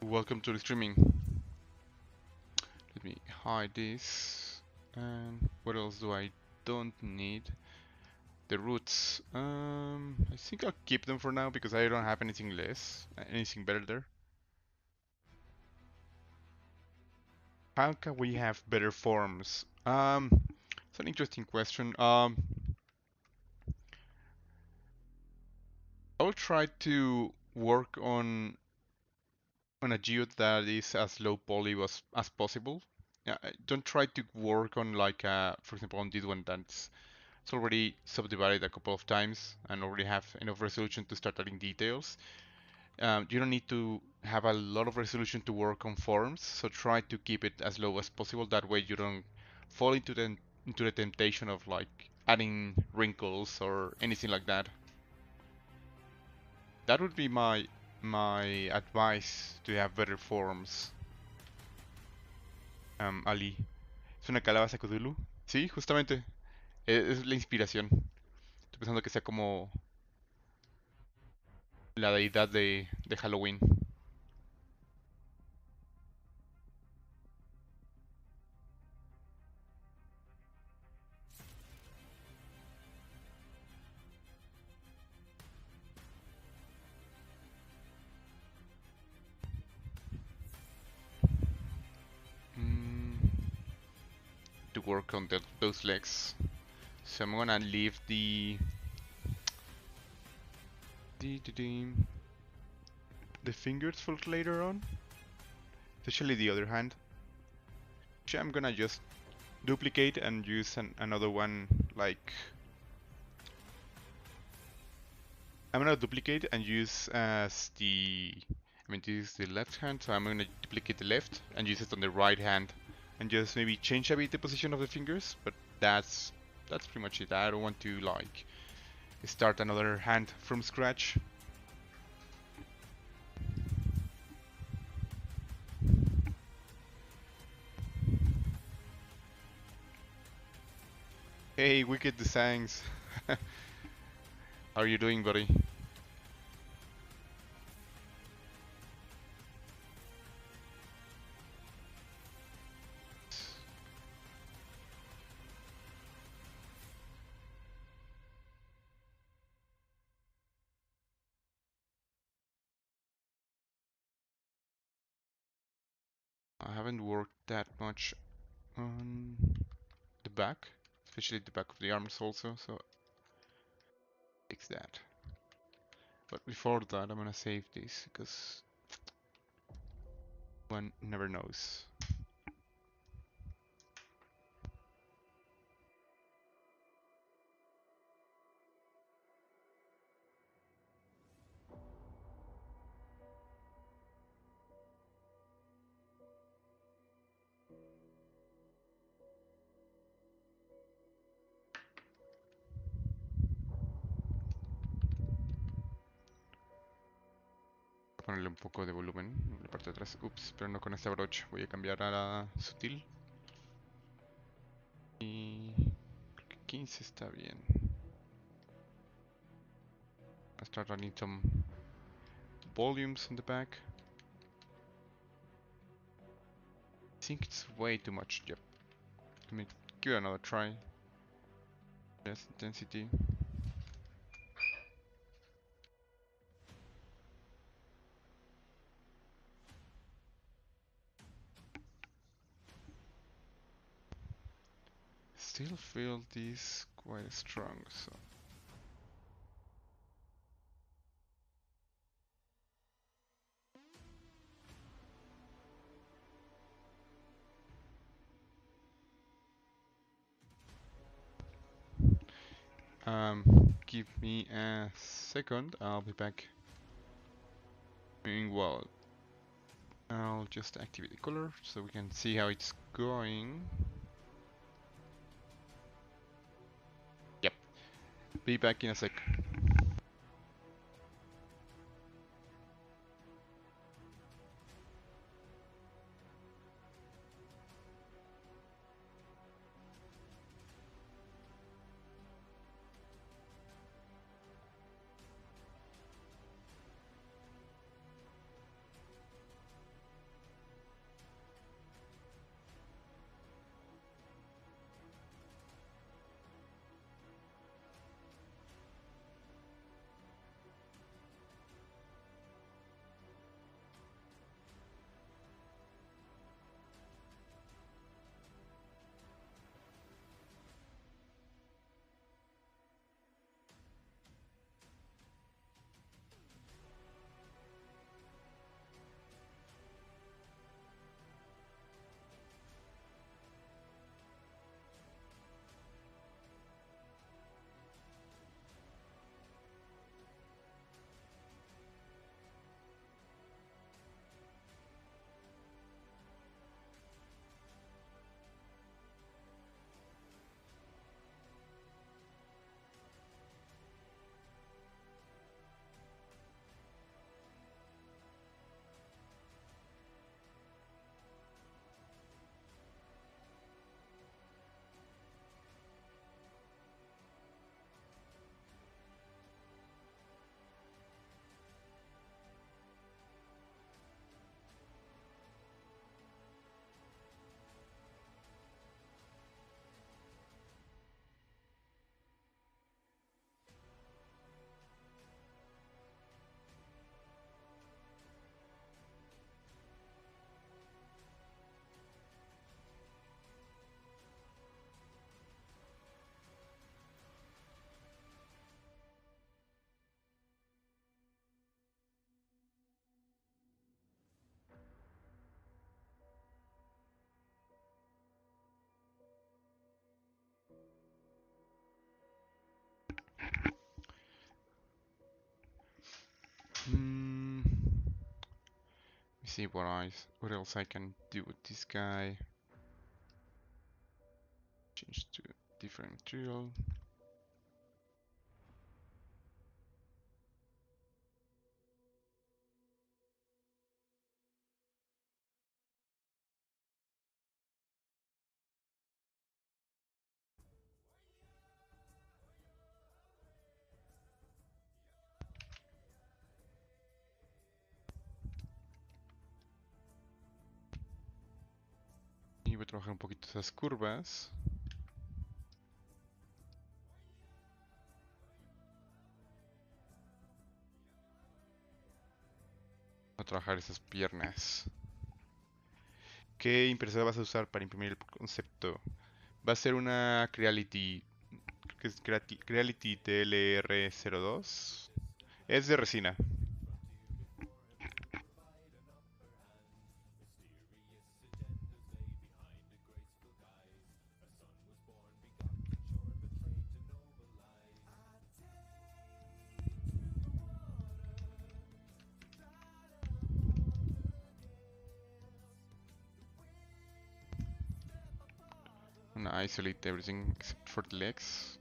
Welcome to the streaming. Let me hide this. And what else do I don't need? The roots. I think I'll keep them for now because I don't have anything less, anything better there. How can we have better forms? It's an interesting question. I'll try to work on a geode that is as low poly as possible. Yeah, don't try to work on like for example on this one that's it's already subdivided a couple of times and already have enough resolution to start adding details. You don't need to have a lot of resolution to work on forms, so try to keep it as low as possible. That way you don't fall into the temptation of like adding wrinkles or anything like that. That would be my advice to have better forms. Ali. ¿Es una calabaza Cthulhu? Sí, justamente. Es la inspiración. Estoy pensando que sea como la deidad de Halloween. Mm, to work on those legs. So I'm gonna leave the fingers for later on. Especially the other hand. Actually, I'm gonna just duplicate and use another one like I'm gonna duplicate and use as I mean this is the left hand, so I'm gonna duplicate the left and use it on the right hand and just maybe change a bit the position of the fingers, but that's pretty much it. I don't want to like start another hand from scratch. Hey, Wicked Designs. How are you doing, buddy? I haven't worked that much on the back, especially the back of the arms also, so fix that. But before that, I'm gonna save this because one never knows. Ponerle un poco de volumen en la parte de atrás. Ups, pero no con esta brocha. Voy a cambiar a la sutil. Y creo que 15 está bien. I'll start running some volumes on the back. I think it's way too much. Yep. Let me give it another try. Yes, intensity. Still feel this quite strong, so. Give me a second, I'll be back. Meanwhile, I'll just activate the color so we can see how it's going. Yep. Be back in a sec. see what else I can do with this guy. Change to different material. Y voy a trabajar un poquito esas curvas. Voy a trabajar esas piernas. ¿Qué impresora vas a usar para imprimir el concepto? Va a ser una Creality, creo que es Creality TLR02. Es de resina. I'm gonna isolate everything except for the legs.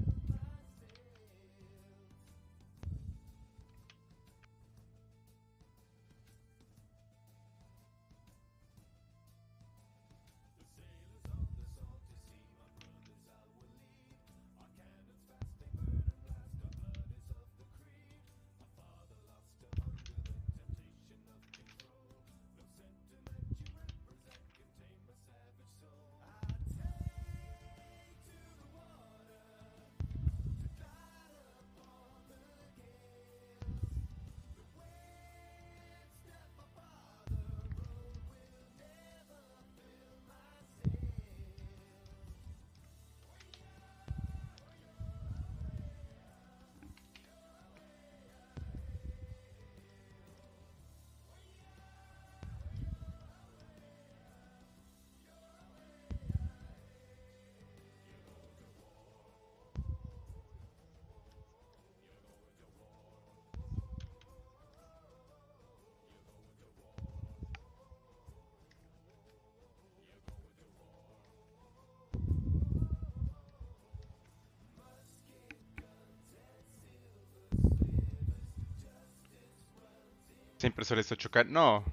¿Esta impresora es 8K? No.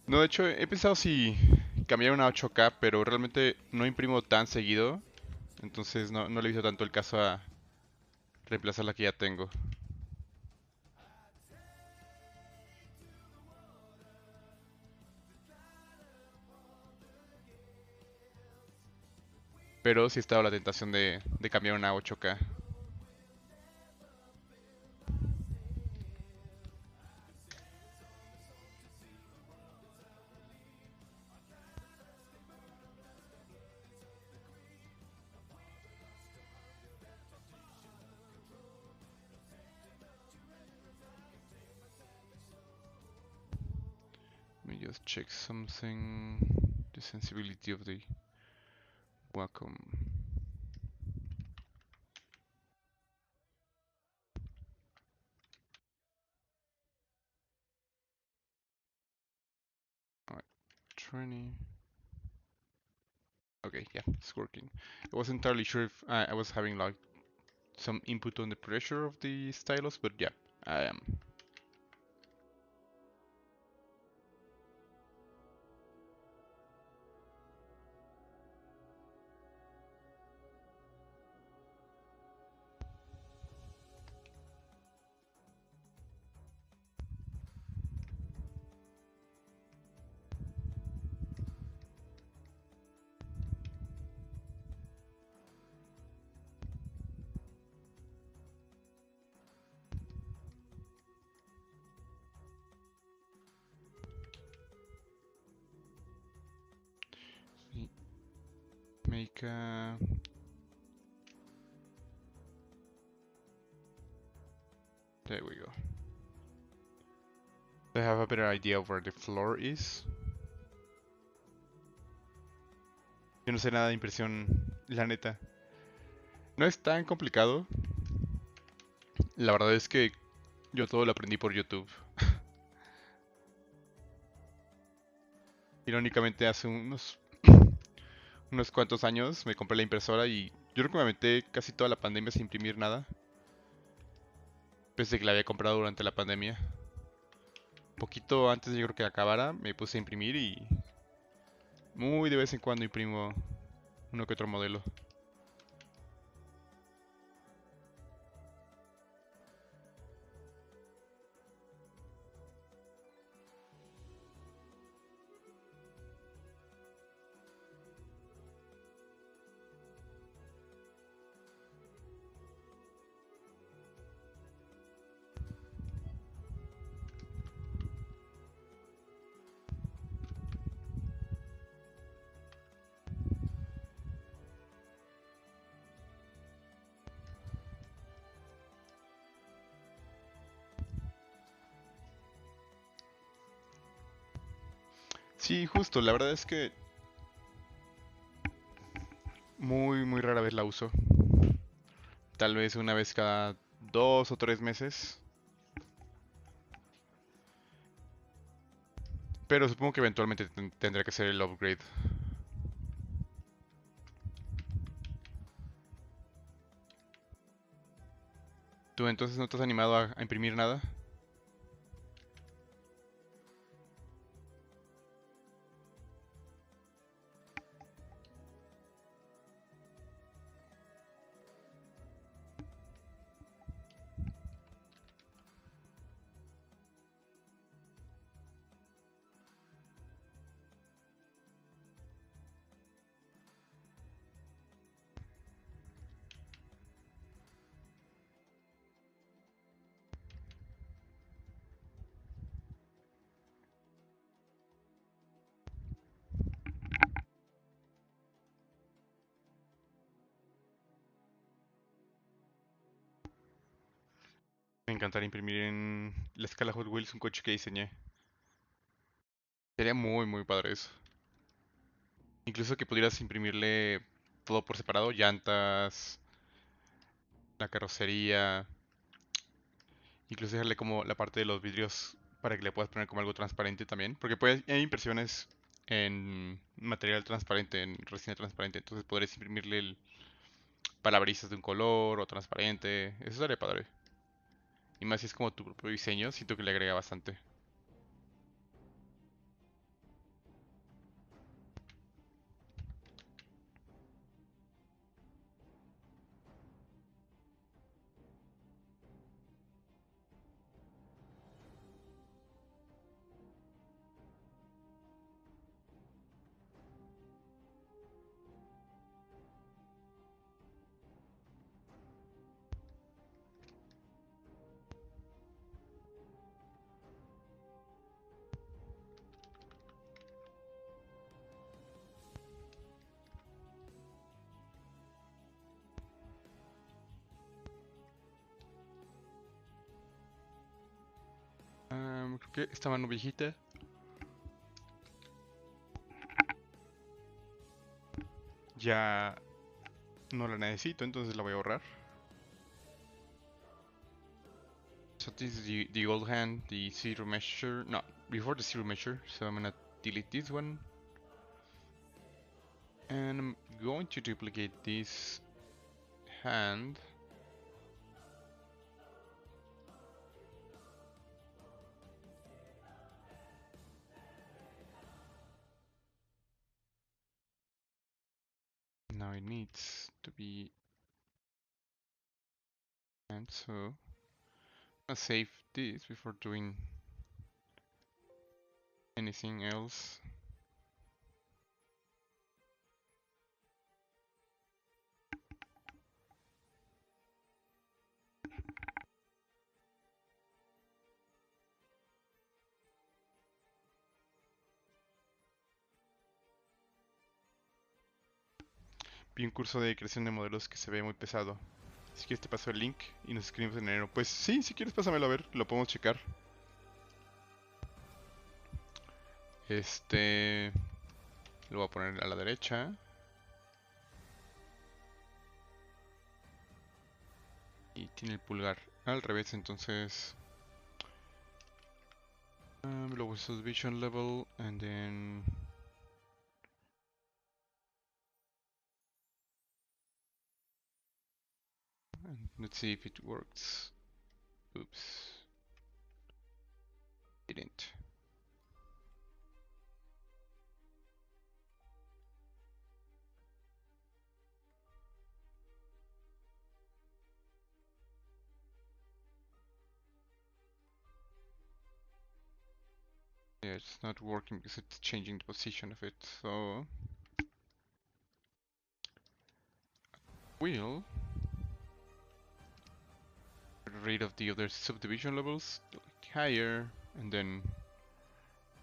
No, de hecho he pensado si cambiar una 8K, pero realmente no imprimo tan seguido. Entonces no le he visto tanto el caso a reemplazar la que ya tengo. Pero sí he estado la tentación de cambiar una 8K. Let me just check something. The sensibility of the Wacom. Alright, 20. Okay, yeah, it's working. I wasn't entirely sure if I was having like some input on the pressure of the stylus, but yeah, I am. Make a... There we go. I have a better idea of where the floor is. Yo no sé nada de impresión, la neta. No es tan complicado. La verdad es que yo todo lo aprendí por YouTube. Irónicamente hace unos cuantos años me compré la impresora y yo creo que me aventé casi toda la pandemia sin imprimir nada. Pese que la había comprado durante la pandemia. Poquito antes yo creo que acabara me puse a imprimir y muy de vez en cuando imprimo uno que otro modelo. Sí, justo, la verdad es que muy rara vez la uso. Tal vez una vez cada 2 o 3 meses. Pero supongo que eventualmente tendré que hacer el upgrade. ¿Tú entonces no te has animado a imprimir nada? Me encantaría imprimir en la escala Hot Wheels un coche que diseñé. Sería muy padre eso. Incluso que pudieras imprimirle todo por separado, llantas, la carrocería, incluso dejarle como la parte de los vidrios para que le puedas poner como algo transparente también, porque hay impresiones en material transparente, en resina transparente, entonces podrías imprimirle el parabrisas de un color o transparente, eso sería padre. Y más si es como tu propio diseño, siento que le agrega bastante. Creo que esta mano viejita ya no la necesito, entonces la voy a ahorrar. So this is the old hand, the zero measure, no, before the zero measure, so I'm gonna delete this one. And I'm going to duplicate this hand. Now it needs to be, and so I'll save this before doing anything else. Vi un curso de creación de modelos que se ve muy pesado. Si quieres te paso el link y nos escribimos en enero. Pues sí, si quieres pásamelo a ver, lo podemos checar. Lo voy a poner a la derecha. Y tiene el pulgar al revés, entonces... global subdivision level, and then Let's see if it works. Oops. Didn't. Yeah, it's not working because it's changing the position of it, so we'll get rid of the other subdivision levels, like higher, and then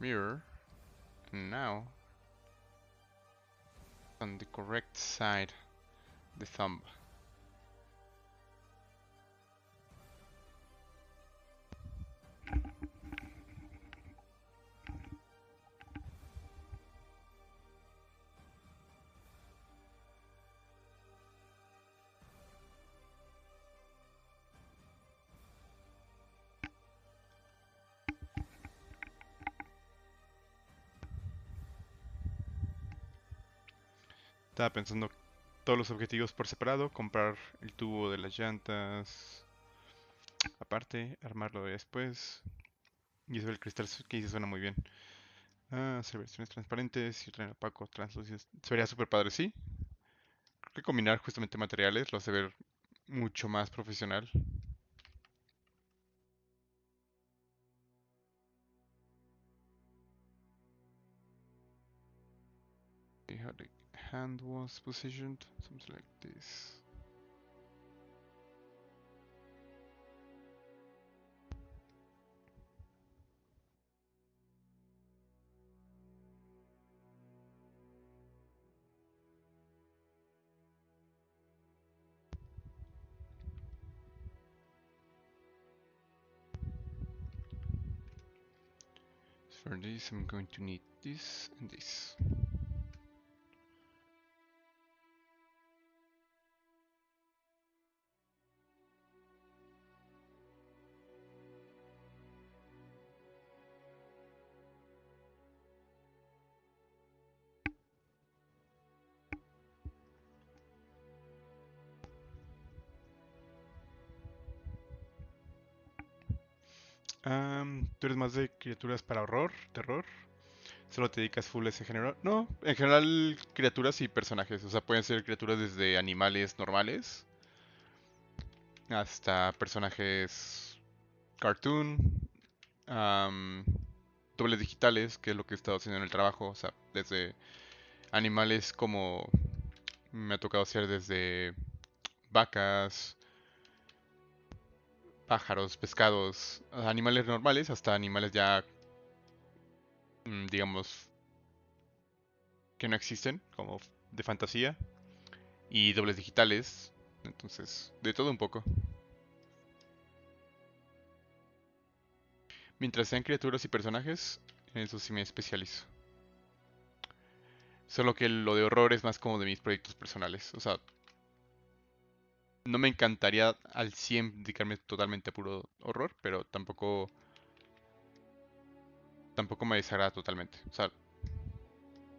mirror, and now on the correct side, the thumb. Estaba pensando todos los objetivos por separado, comprar el tubo de las llantas aparte, armarlo después. Y eso del cristal que dice suena muy bien. Hacer versiones transparentes y traer opaco, translúcidos. Se vería súper padre, sí. Creo que combinar justamente materiales lo hace ver mucho más profesional. See how the hand was positioned, something like this. For this, I'm going to need this and this. ¿Tú eres más de criaturas para horror, terror? ¿Solo te dedicas full a ese género? No, en general criaturas y personajes. O sea, pueden ser criaturas desde animales normales hasta personajes cartoon, am, dobles digitales, que es lo que he estado haciendo en el trabajo. O sea, desde animales como me ha tocado hacer desde vacas, pájaros, pescados, animales normales hasta animales ya, digamos, que no existen, como de fantasía, y dobles digitales. Entonces, de todo un poco. Mientras sean criaturas y personajes, en eso sí me especializo. Solo que lo de horror es más como de mis proyectos personales. O sea, no me encantaría al 100 dedicarme totalmente a puro horror, pero tampoco me desagrada totalmente. O sea,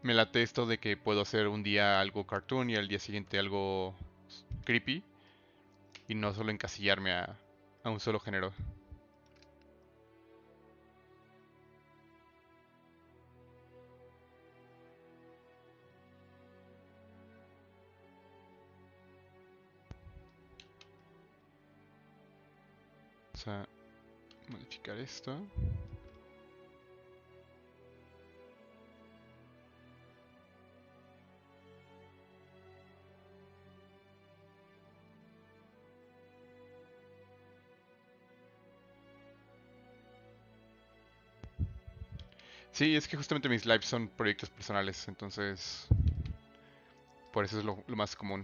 me late esto de que puedo hacer un día algo cartoon y al día siguiente algo creepy y no solo encasillarme a un solo género. Vamos a modificar esto. Sí, es que justamente mis lives son proyectos personales, entonces por eso es lo más común.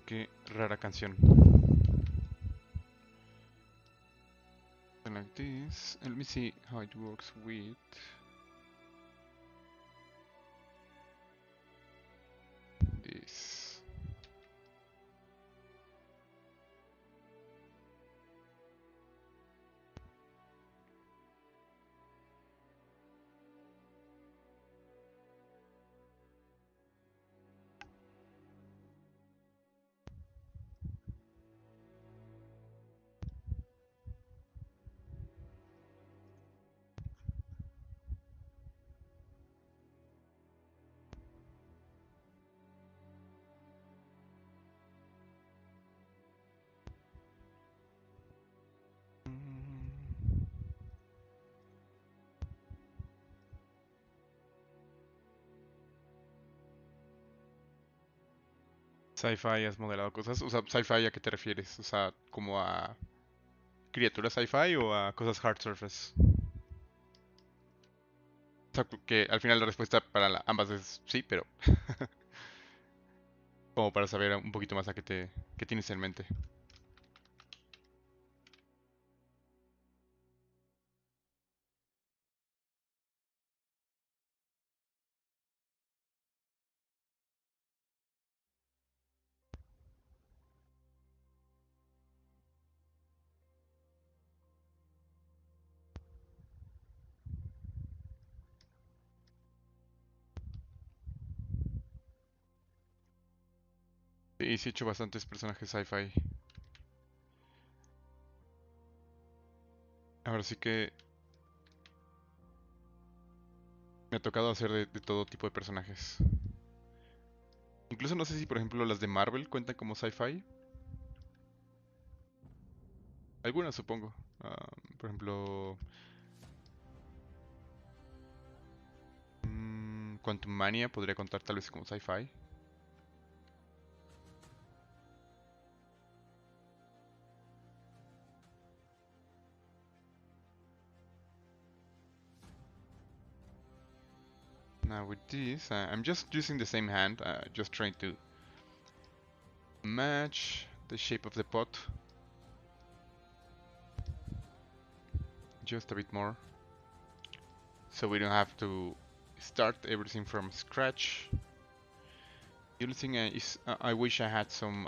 Qué rara canción. Like this. Let me see how it works with this. Sci-fi has modelado cosas. O sea, sci-fi, ¿a qué te refieres? O sea, ¿como a criaturas sci-fi o a cosas hard surface? O sea, que al final la respuesta para ambas es sí, pero como para saber un poquito más a qué tienes en mente. Sí, sí he hecho bastantes personajes sci-fi. Ahora sí que me ha tocado hacer de todo tipo de personajes. Incluso no sé si, por ejemplo, las de Marvel cuentan como sci-fi. Algunas, supongo. Por ejemplo, Quantum Mania podría contar tal vez como sci-fi. Now with this, I'm just using the same hand, just trying to match the shape of the pot just a bit more, so we don't have to start everything from scratch. The only thing is I wish I had some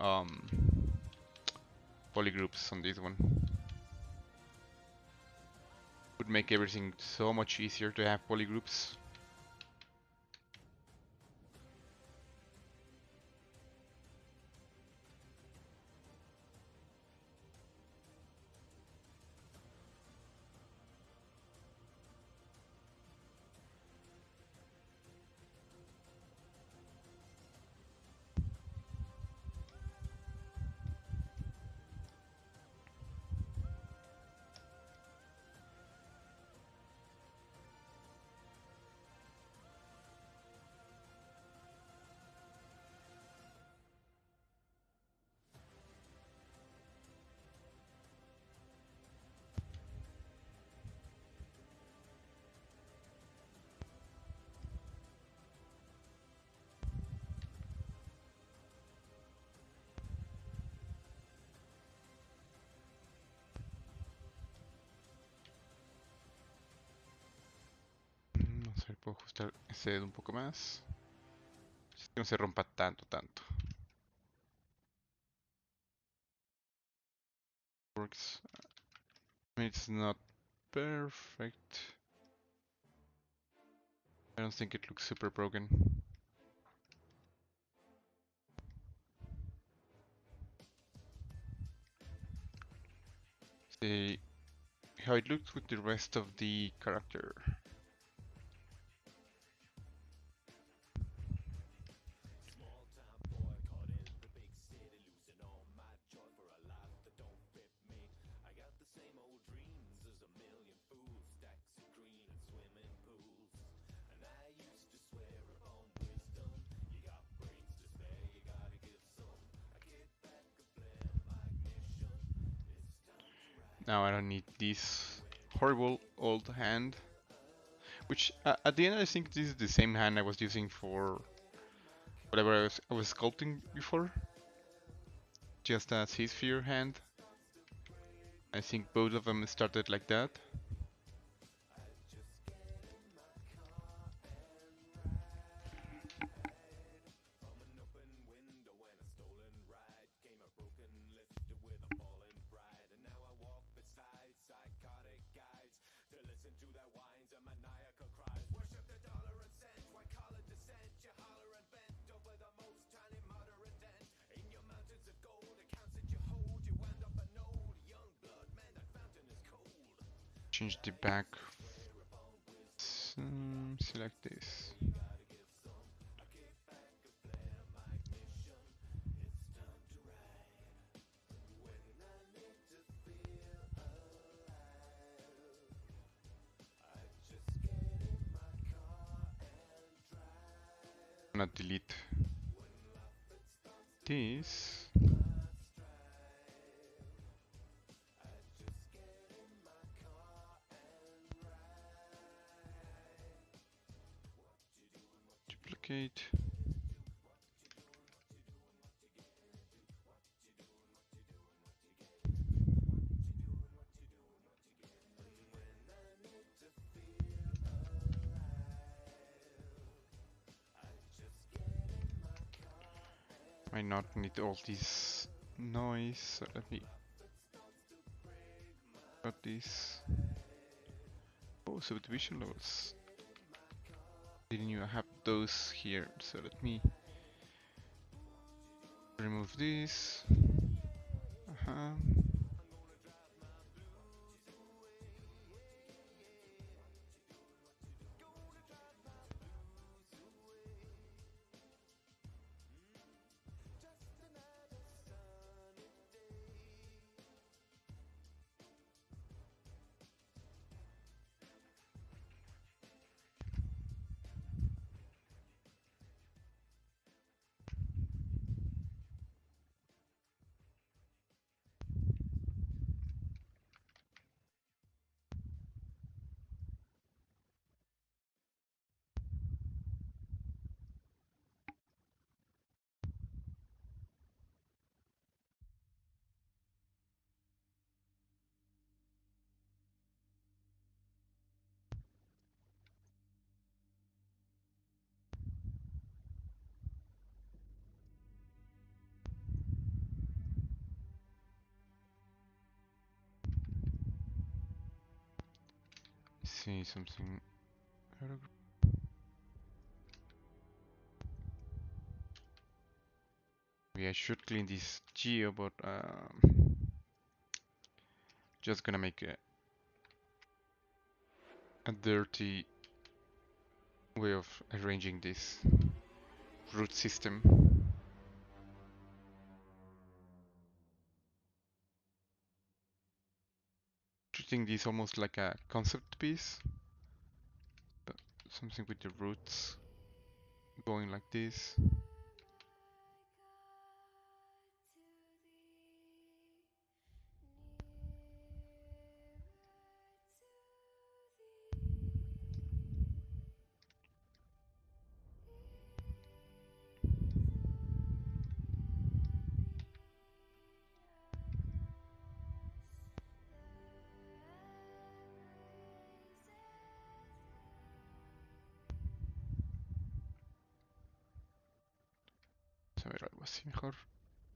polygroups on this one. Would make everything so much easier to have polygroups. Vamos a ver, puedo ajustar ese dedo un poco más. Que no se rompa tanto. Works. I mean, it's not perfect. I don't think it looks super broken. See how it looks with the rest of the character. Now I don't need this horrible old hand. Which at the end I think this is the same hand I was using for whatever I was sculpting before. Just a C-sphere hand. I think both of them started like that. Change the back. Select this. I'm gonna delete this. Duplicate. Might not need all this noise, so let me cut this. Oh, subdivision levels. Didn't you have those here? So let me remove this. See something. Maybe I should clean this geo, but just gonna make a dirty way of arranging this root system. Treating this almost like a concept piece. Something with the roots going like this. Vamos a ver algo así mejor.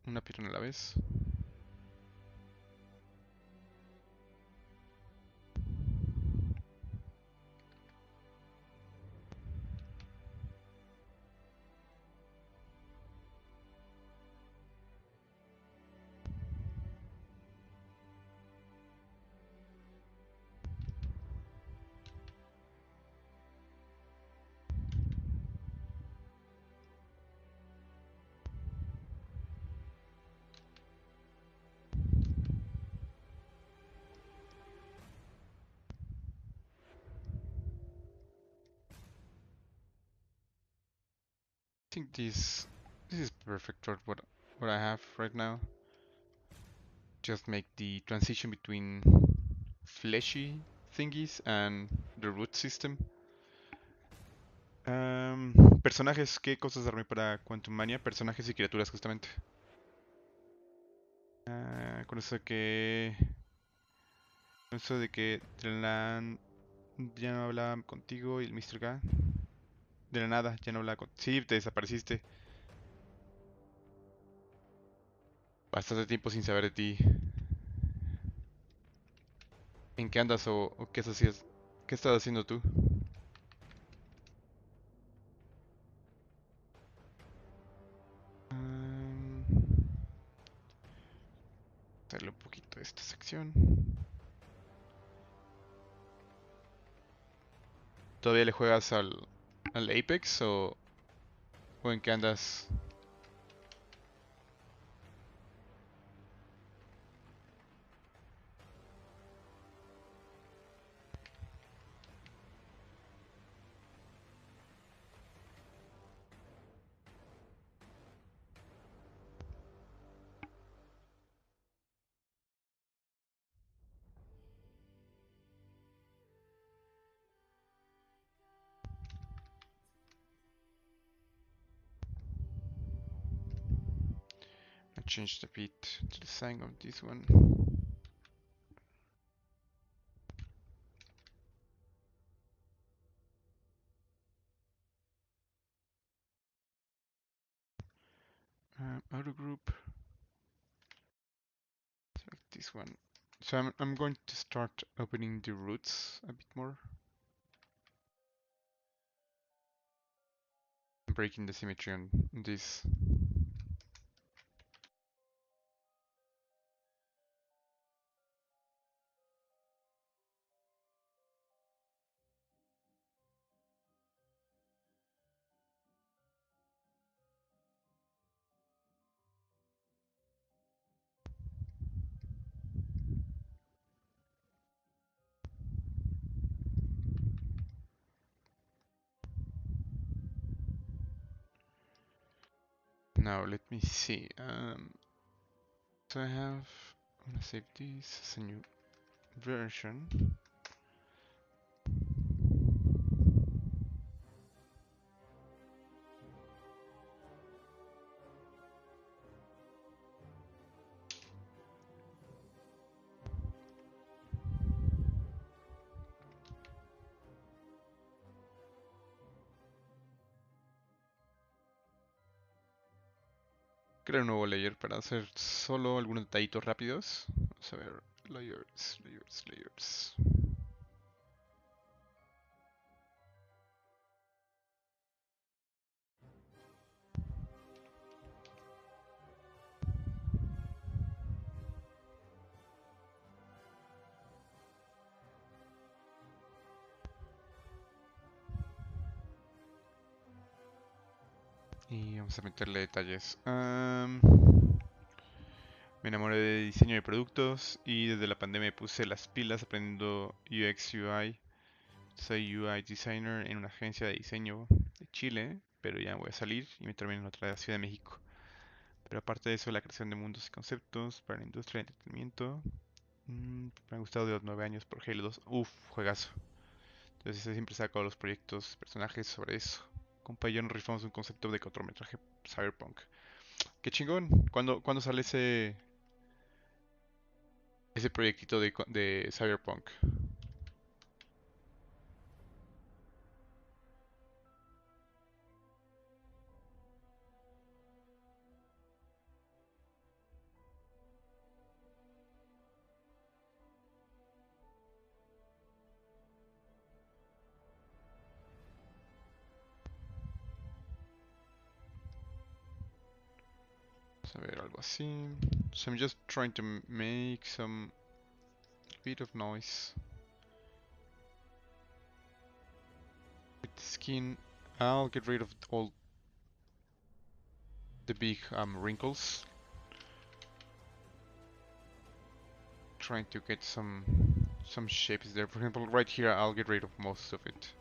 Una pierna a la vez. I think this is perfect for what I have right now. Just make the transition between fleshy thingies and the root system. Personajes, ¿qué cosas armé para Quantum Mania? Personajes y criaturas, justamente. Con eso de que. Con eso de que Drelan ya no hablaba contigo y el Mr. K. De la nada, ya no hablaba contigo. Sí, te desapareciste. Bastante tiempo sin saber de ti. ¿En qué andas o qué hacías? ¿Qué estás haciendo tú? Darle un poquito de esta sección. ¿Todavía le juegas al Apex o en qué andas? change a bit to the sign of this one. Auto group. Select this one. So I'm going to start opening the roots a bit more. Breaking the symmetry on this. Now let me see. So I'm gonna save this as a new version. Crear un nuevo layer para hacer solo algunos detallitos rápidos. Vamos a ver, layers. Y vamos a meterle detalles. Me enamoré de diseño de productos y desde la pandemia puse las pilas aprendiendo UX UI. Soy UI designer en una agencia de diseño de Chile, pero ya voy a salir y me termino en otra ciudad de México. Pero aparte de eso, la creación de mundos y conceptos para la industria de entretenimiento. Me ha gustado de los 9 años por Halo 2. Uf, juegazo. Entonces siempre saco los proyectos, personajes sobre eso. Compa y yo nos rifamos un concepto de cortometraje cyberpunk. ¡Qué chingón! ¿Cuándo sale ese proyectito de cyberpunk? Vamos a ver algo así. So I'm just trying to make some bit of noise with the skin. I'll get rid of all the big wrinkles. Trying to get some shapes there. For example, right here, I'll get rid of most of it.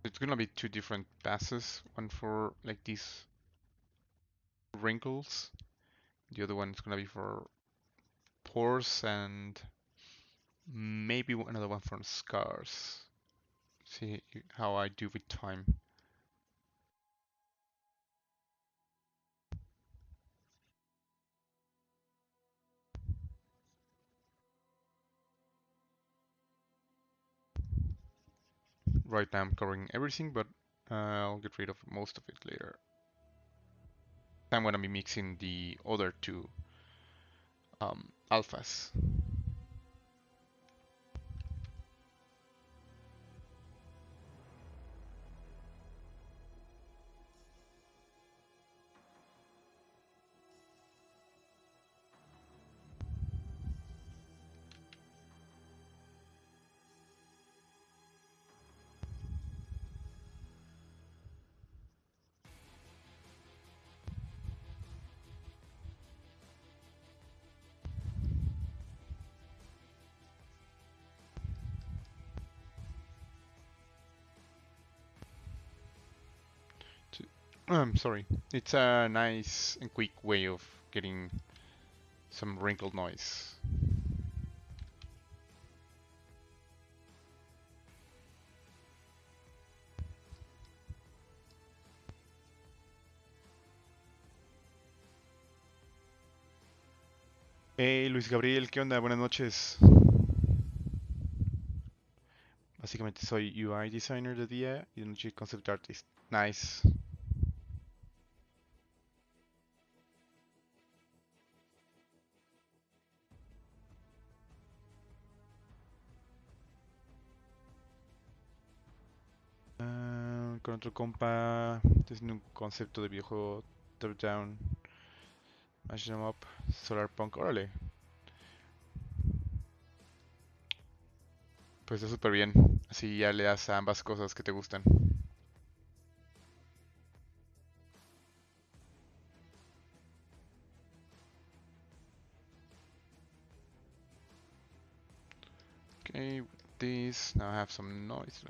It's gonna be two different passes. One for like these wrinkles. The other one is gonna be for pores and maybe another one for scars. See how I do with time. Right now I'm covering everything, but I'll get rid of most of it later. I'm gonna be mixing the other two alphas. I'm sorry. It's a nice and quick way of getting some wrinkled noise. Hey Luis Gabriel, ¿qué onda? Buenas noches. Básicamente soy UI designer de día y de noche concept artist. Nice. Con otro compa, estoy un concepto de viejo top down, mash them up, solar punk, órale. Pues está súper bien. Así ya le das a ambas cosas que te gustan. Okay, with this, now I have some noise.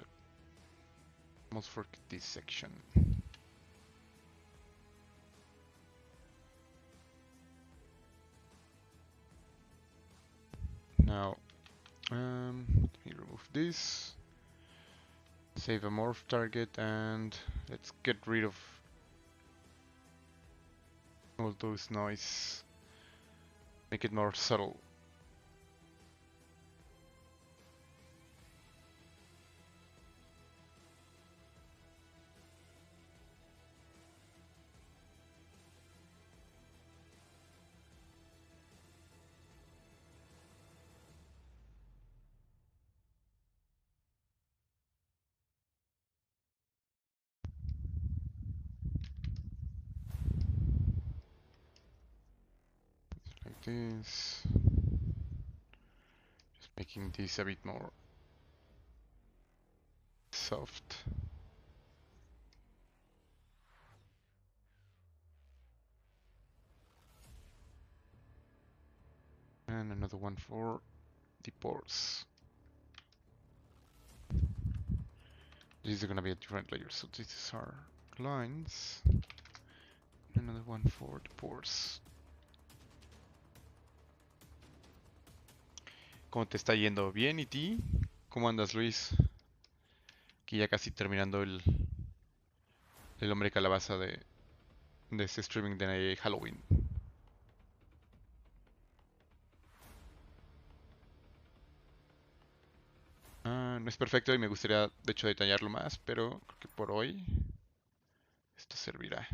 Almost forget this section. Now, let me remove this. Save a morph target and let's get rid of all those noise. Make it more subtle. Like this. Just making this a bit more soft. And another one for the pores. These are gonna be a different layer, so these are lines. Another one for the pores. ¿Cómo te está yendo? ¿Bien? ¿Y ti? ¿Cómo andas, Luis? Aquí ya casi terminando el hombre calabaza de este streaming de Halloween. No es perfecto y me gustaría de hecho detallarlo más, pero creo que por hoy esto servirá.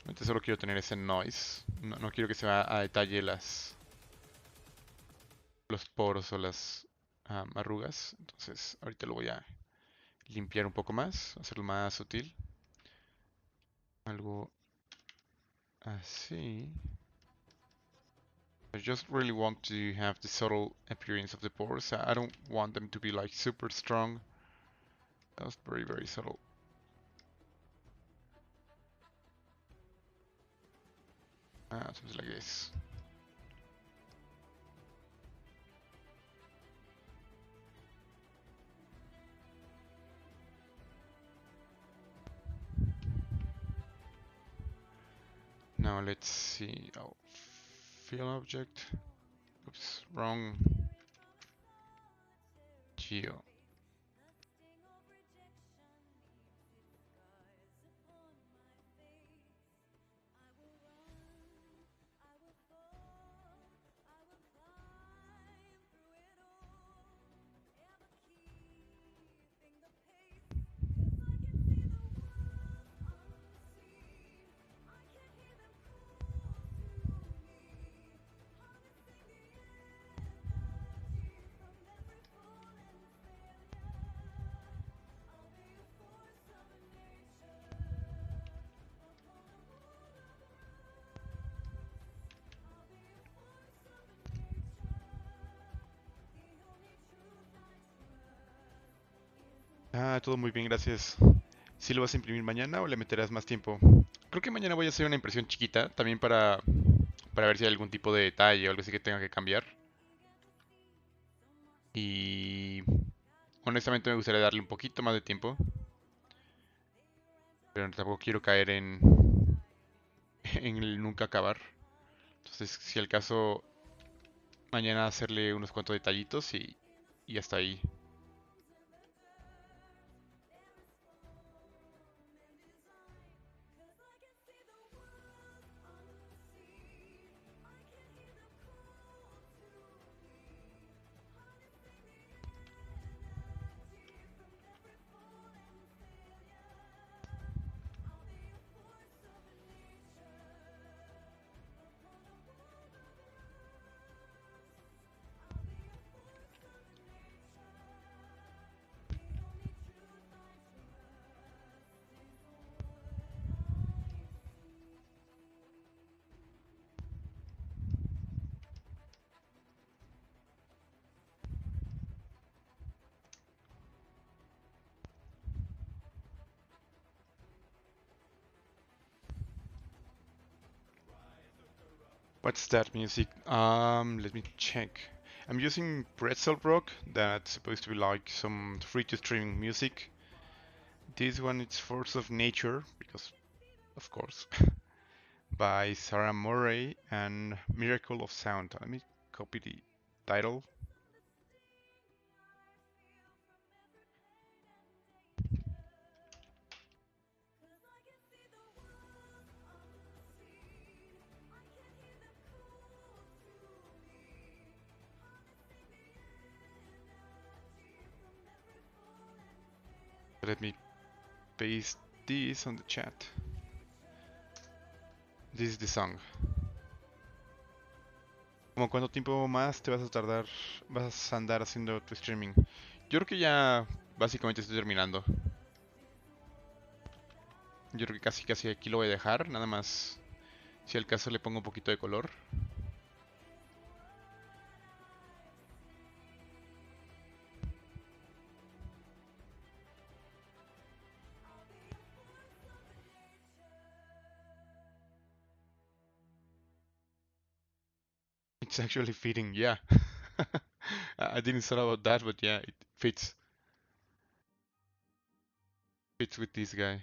Realmente solo quiero tener ese noise. No quiero que se vaya a detalle los poros o las arrugas. Entonces ahorita lo voy a limpiar un poco más, hacerlo más sutil. Algo así. I just really want to have the subtle appearance of the pores. I don't want them to be like super strong. That's very, very subtle. Something like this. Now let's see. Oh, fill object. Oops, wrong. Geo. Ah, todo muy bien, gracias. ¿Sí lo vas a imprimir mañana o le meterás más tiempo? Creo que mañana voy a hacer una impresión chiquita, también para ver si hay algún tipo de detalle o algo así que tenga que cambiar. Y honestamente me gustaría darle un poquito más de tiempo, pero tampoco quiero caer en el nunca acabar. Entonces, si al caso, mañana hacerle unos cuantos detallitos y hasta ahí. What's that music? Let me check. I'm using Pretzel Rock, that's supposed to be like some free to streaming music. This one is Force of Nature, because of course, by Sarah Murray and Miracle of Sound. Let me copy the title. Let me paste this on the chat. This is the song. ¿Cómo cuánto tiempo más te vas a tardar, vas a andar haciendo tu streaming? Yo creo que ya básicamente estoy terminando. Yo creo que casi aquí lo voy a dejar, nada más si al caso le pongo un poquito de color. It's actually fitting, yeah. I didn't thought about that, but yeah, it fits. Fits with this guy.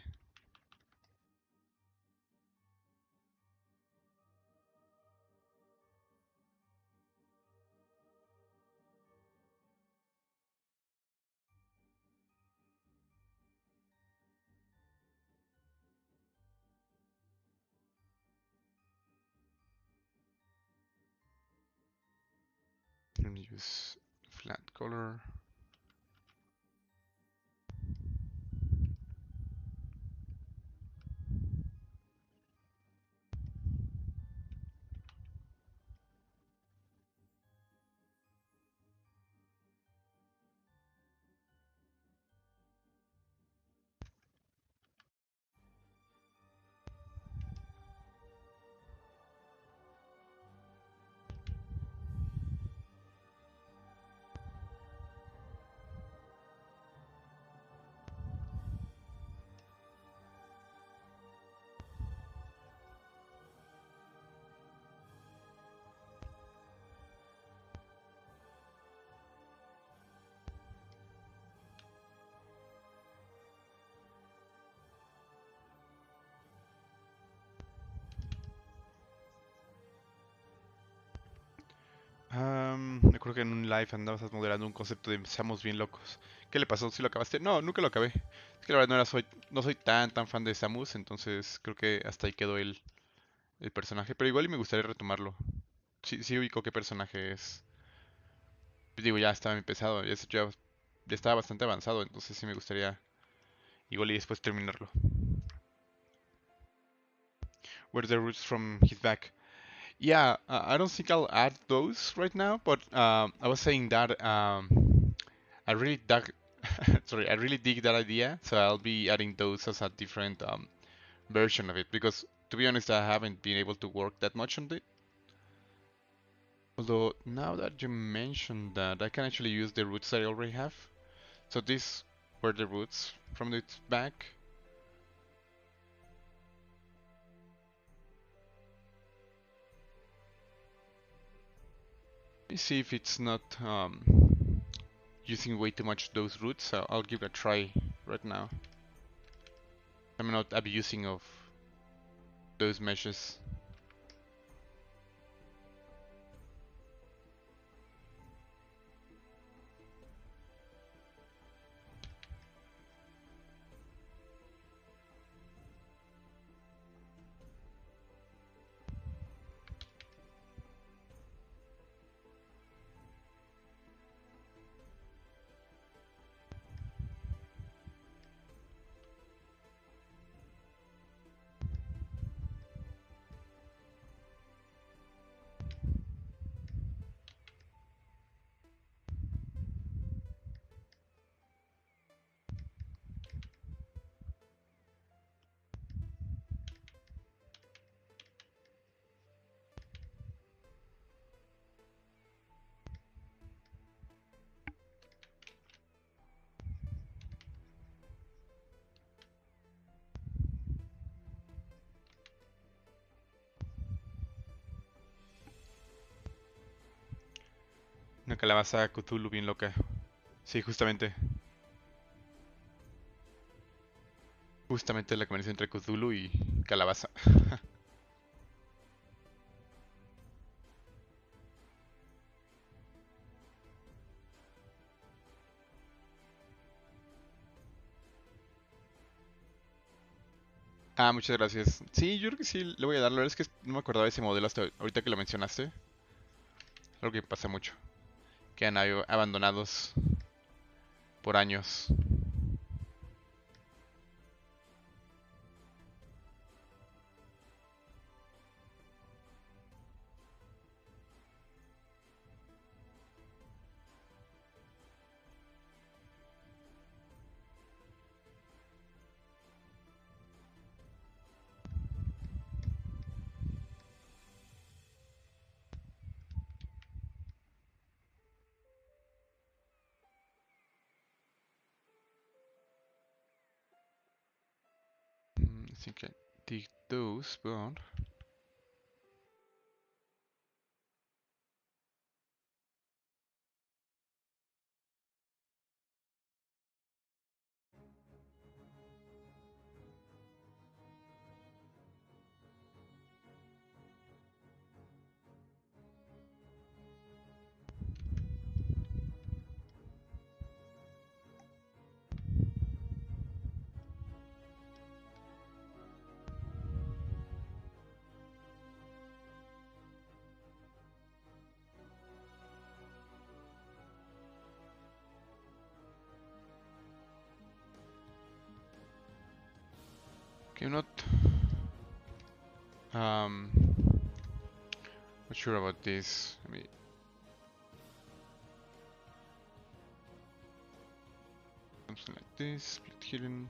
Let me use flat color. Me acuerdo que en un live andabas moderando un concepto de seamos bien locos. ¿Qué le pasó? ¿Sí lo acabaste? No, nunca lo acabé. Es que la verdad no soy tan fan de Samus, entonces creo que hasta ahí quedó el personaje. Pero igual y me gustaría retomarlo. Sí, sí ubico qué personaje es. Digo, ya estaba empezado, ya estaba bastante avanzado, entonces sí me gustaría igual y después terminarlo. Where the roots from his back. Yeah, I don't think I'll add those right now, but I was saying that I really dug, sorry, I really dig that idea, so I'll be adding those as a different version of it because, to be honest, I haven't been able to work that much on it. Although now that you mentioned that, I can actually use the roots that I already have. So this, were the roots from its back. Let me see if it's not using way too much those roots. I'll give it a try right now. I'm not abusing of those meshes. Una calabaza Cthulhu bien loca. Sí, justamente. Justamente la combinación entre Cthulhu y calabaza. Ah, muchas gracias. Sí, yo creo que sí le voy a dar. La verdad es que no me acordaba de ese modelo hasta ahorita que lo mencionaste. Algo que pasa mucho. Quedan ahí abandonados por años. I think I dig those, but... Okay, I'm um, not sure about this. Let me... Something like this, split hidden.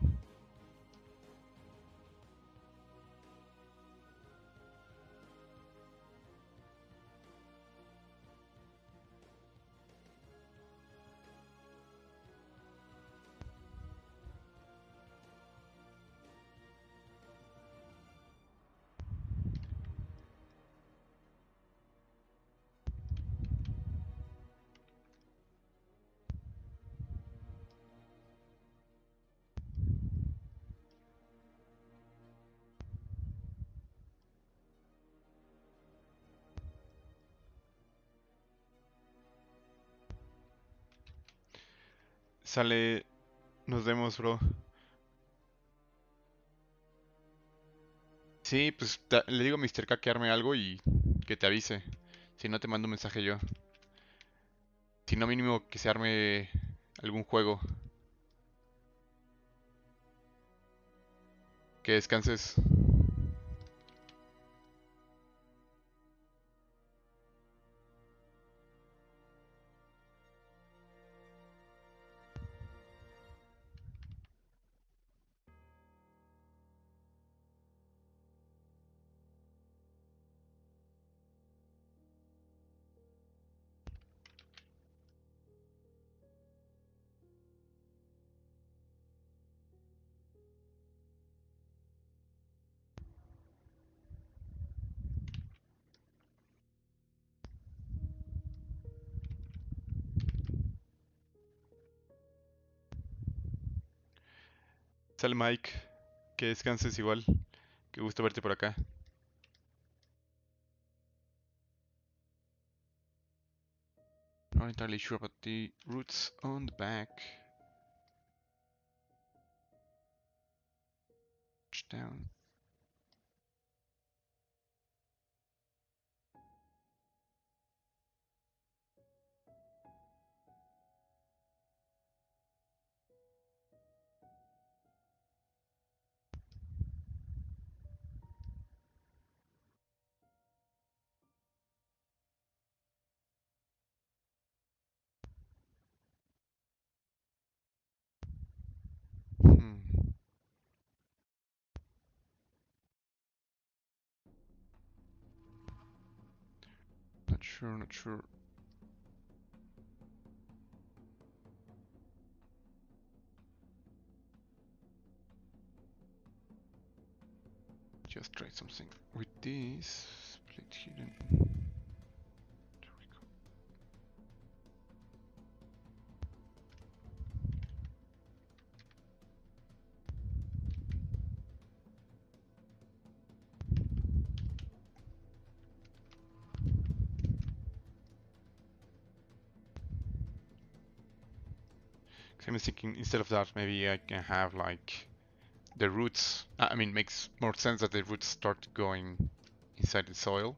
Sale, nos vemos, bro. Sí, pues le digo a Mr. K que arme algo y que te avise. Si no, te mando un mensaje yo. Si no, mínimo que se arme algún juego. Que descanses. Sale Mike, que descanses igual. Qué gusto verte por acá. Not entirely sure about the roots on the back. Down. Hmm. Not sure, not sure. Just try something with this. Split hidden. There we go. So I'm thinking instead of that, maybe I can have like the roots. I mean, makes more sense that the roots start going inside the soil.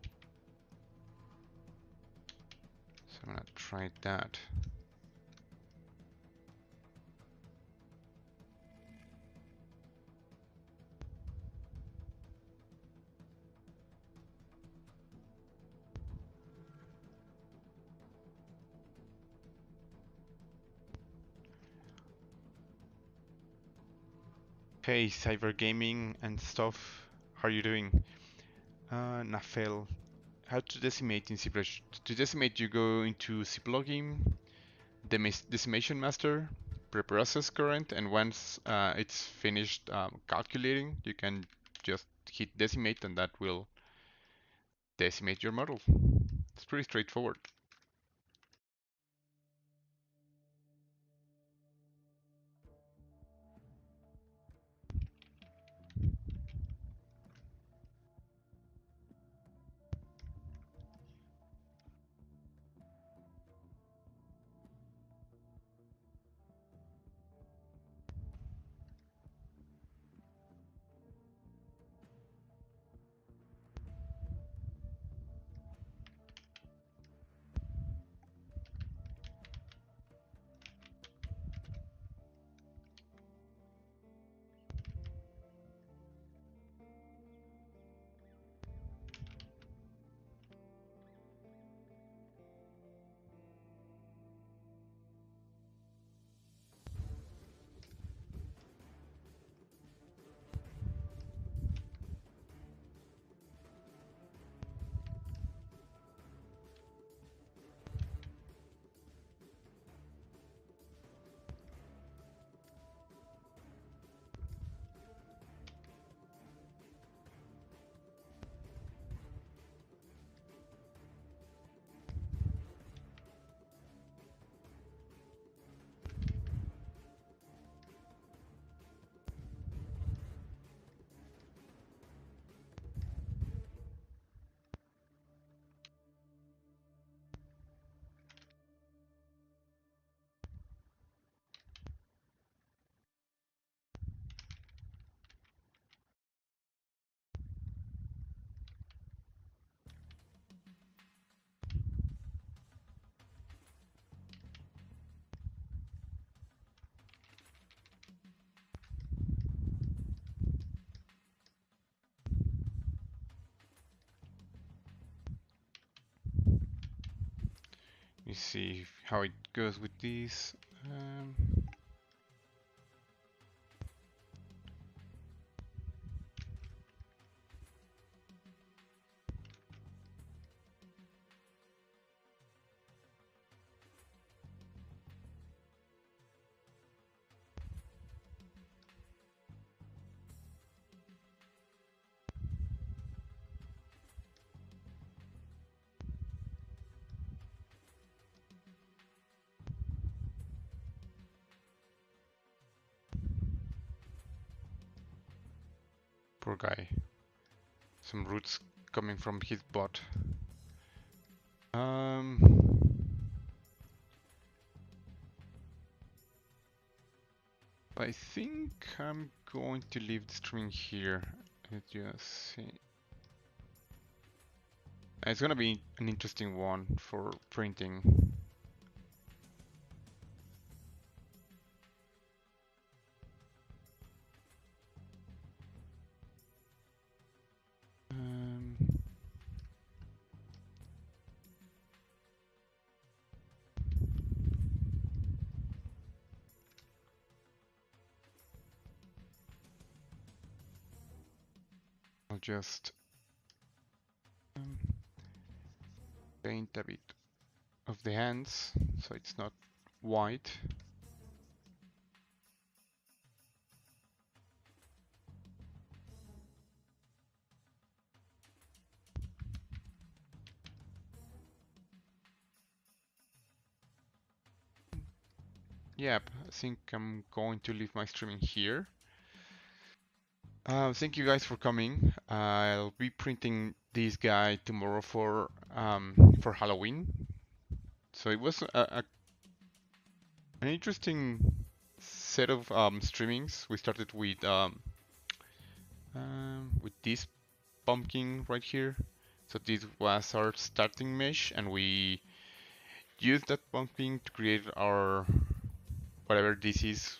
So I'm gonna try that. Hey, cyber gaming and stuff. How are you doing? Nafel. How to decimate in ZBrush? To decimate, you go into zplugin, decimation master, preprocess current, and once it's finished calculating, you can just hit decimate and that will decimate your model. It's pretty straightforward. Let me see how it goes with these. Um, Poor guy. Some roots coming from his butt. I think I'm going to leave the string here. Let's just see. It's gonna be an interesting one for printing. I'll just paint a bit of the hands so it's not white. Yep, I think I'm going to leave my streaming here. Thank you guys for coming. I'll be printing this guy tomorrow for Halloween. So it was an interesting set of streamings. We started with this pumpkin right here. So this was our starting mesh, and we used that pumpkin to create our whatever this is,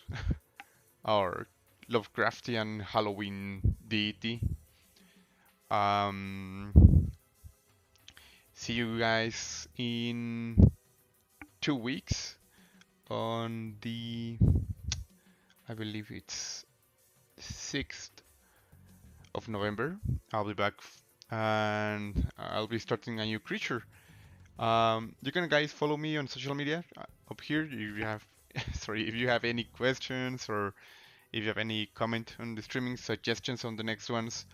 our Lovecraftian Halloween deity. See you guys in 2 weeks on the, I believe it's 6th of November. I'll be back and I'll be starting a new creature. You can guys follow me on social media up here if you have sorry, if you have any questions or if you have any comment on the streaming, suggestions on the next ones.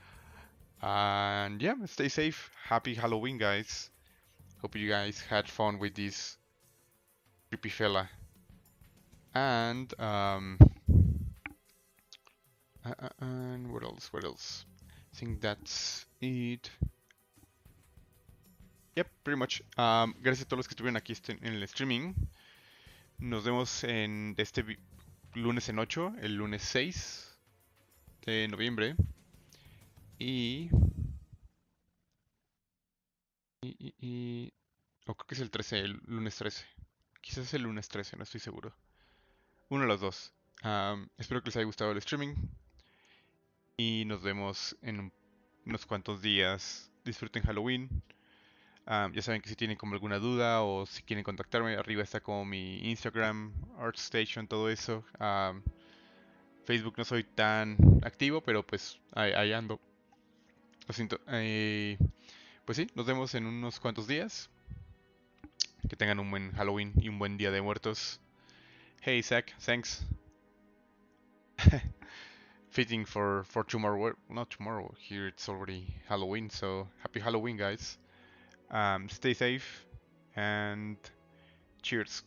And yeah, stay safe. Happy Halloween, guys. Hope you guys had fun with this creepy fella. And what else? What else? I think that's it. Yep, pretty much. Gracias a todos los que estuvieron aquí en el streaming. Nos vemos en este lunes en 8, el lunes 6 de noviembre. O creo que es el 13, el lunes 13. Quizás el lunes 13, no estoy seguro. Uno de los dos. Espero que les haya gustado el streaming. Y nos vemos en unos cuantos días. Disfruten Halloween. Ya saben que si tienen como alguna duda o si quieren contactarme, arriba está como mi Instagram, ArtStation, todo eso. Facebook no soy tan activo, pero pues ahí ando. Lo siento. Pues sí, nos vemos en unos cuantos días. Que tengan un buen Halloween y un buen Día de Muertos. Hey Zach, thanks. Fitting for tomorrow. Well, not tomorrow. Here it's already Halloween, so happy Halloween, guys. Stay safe and cheers.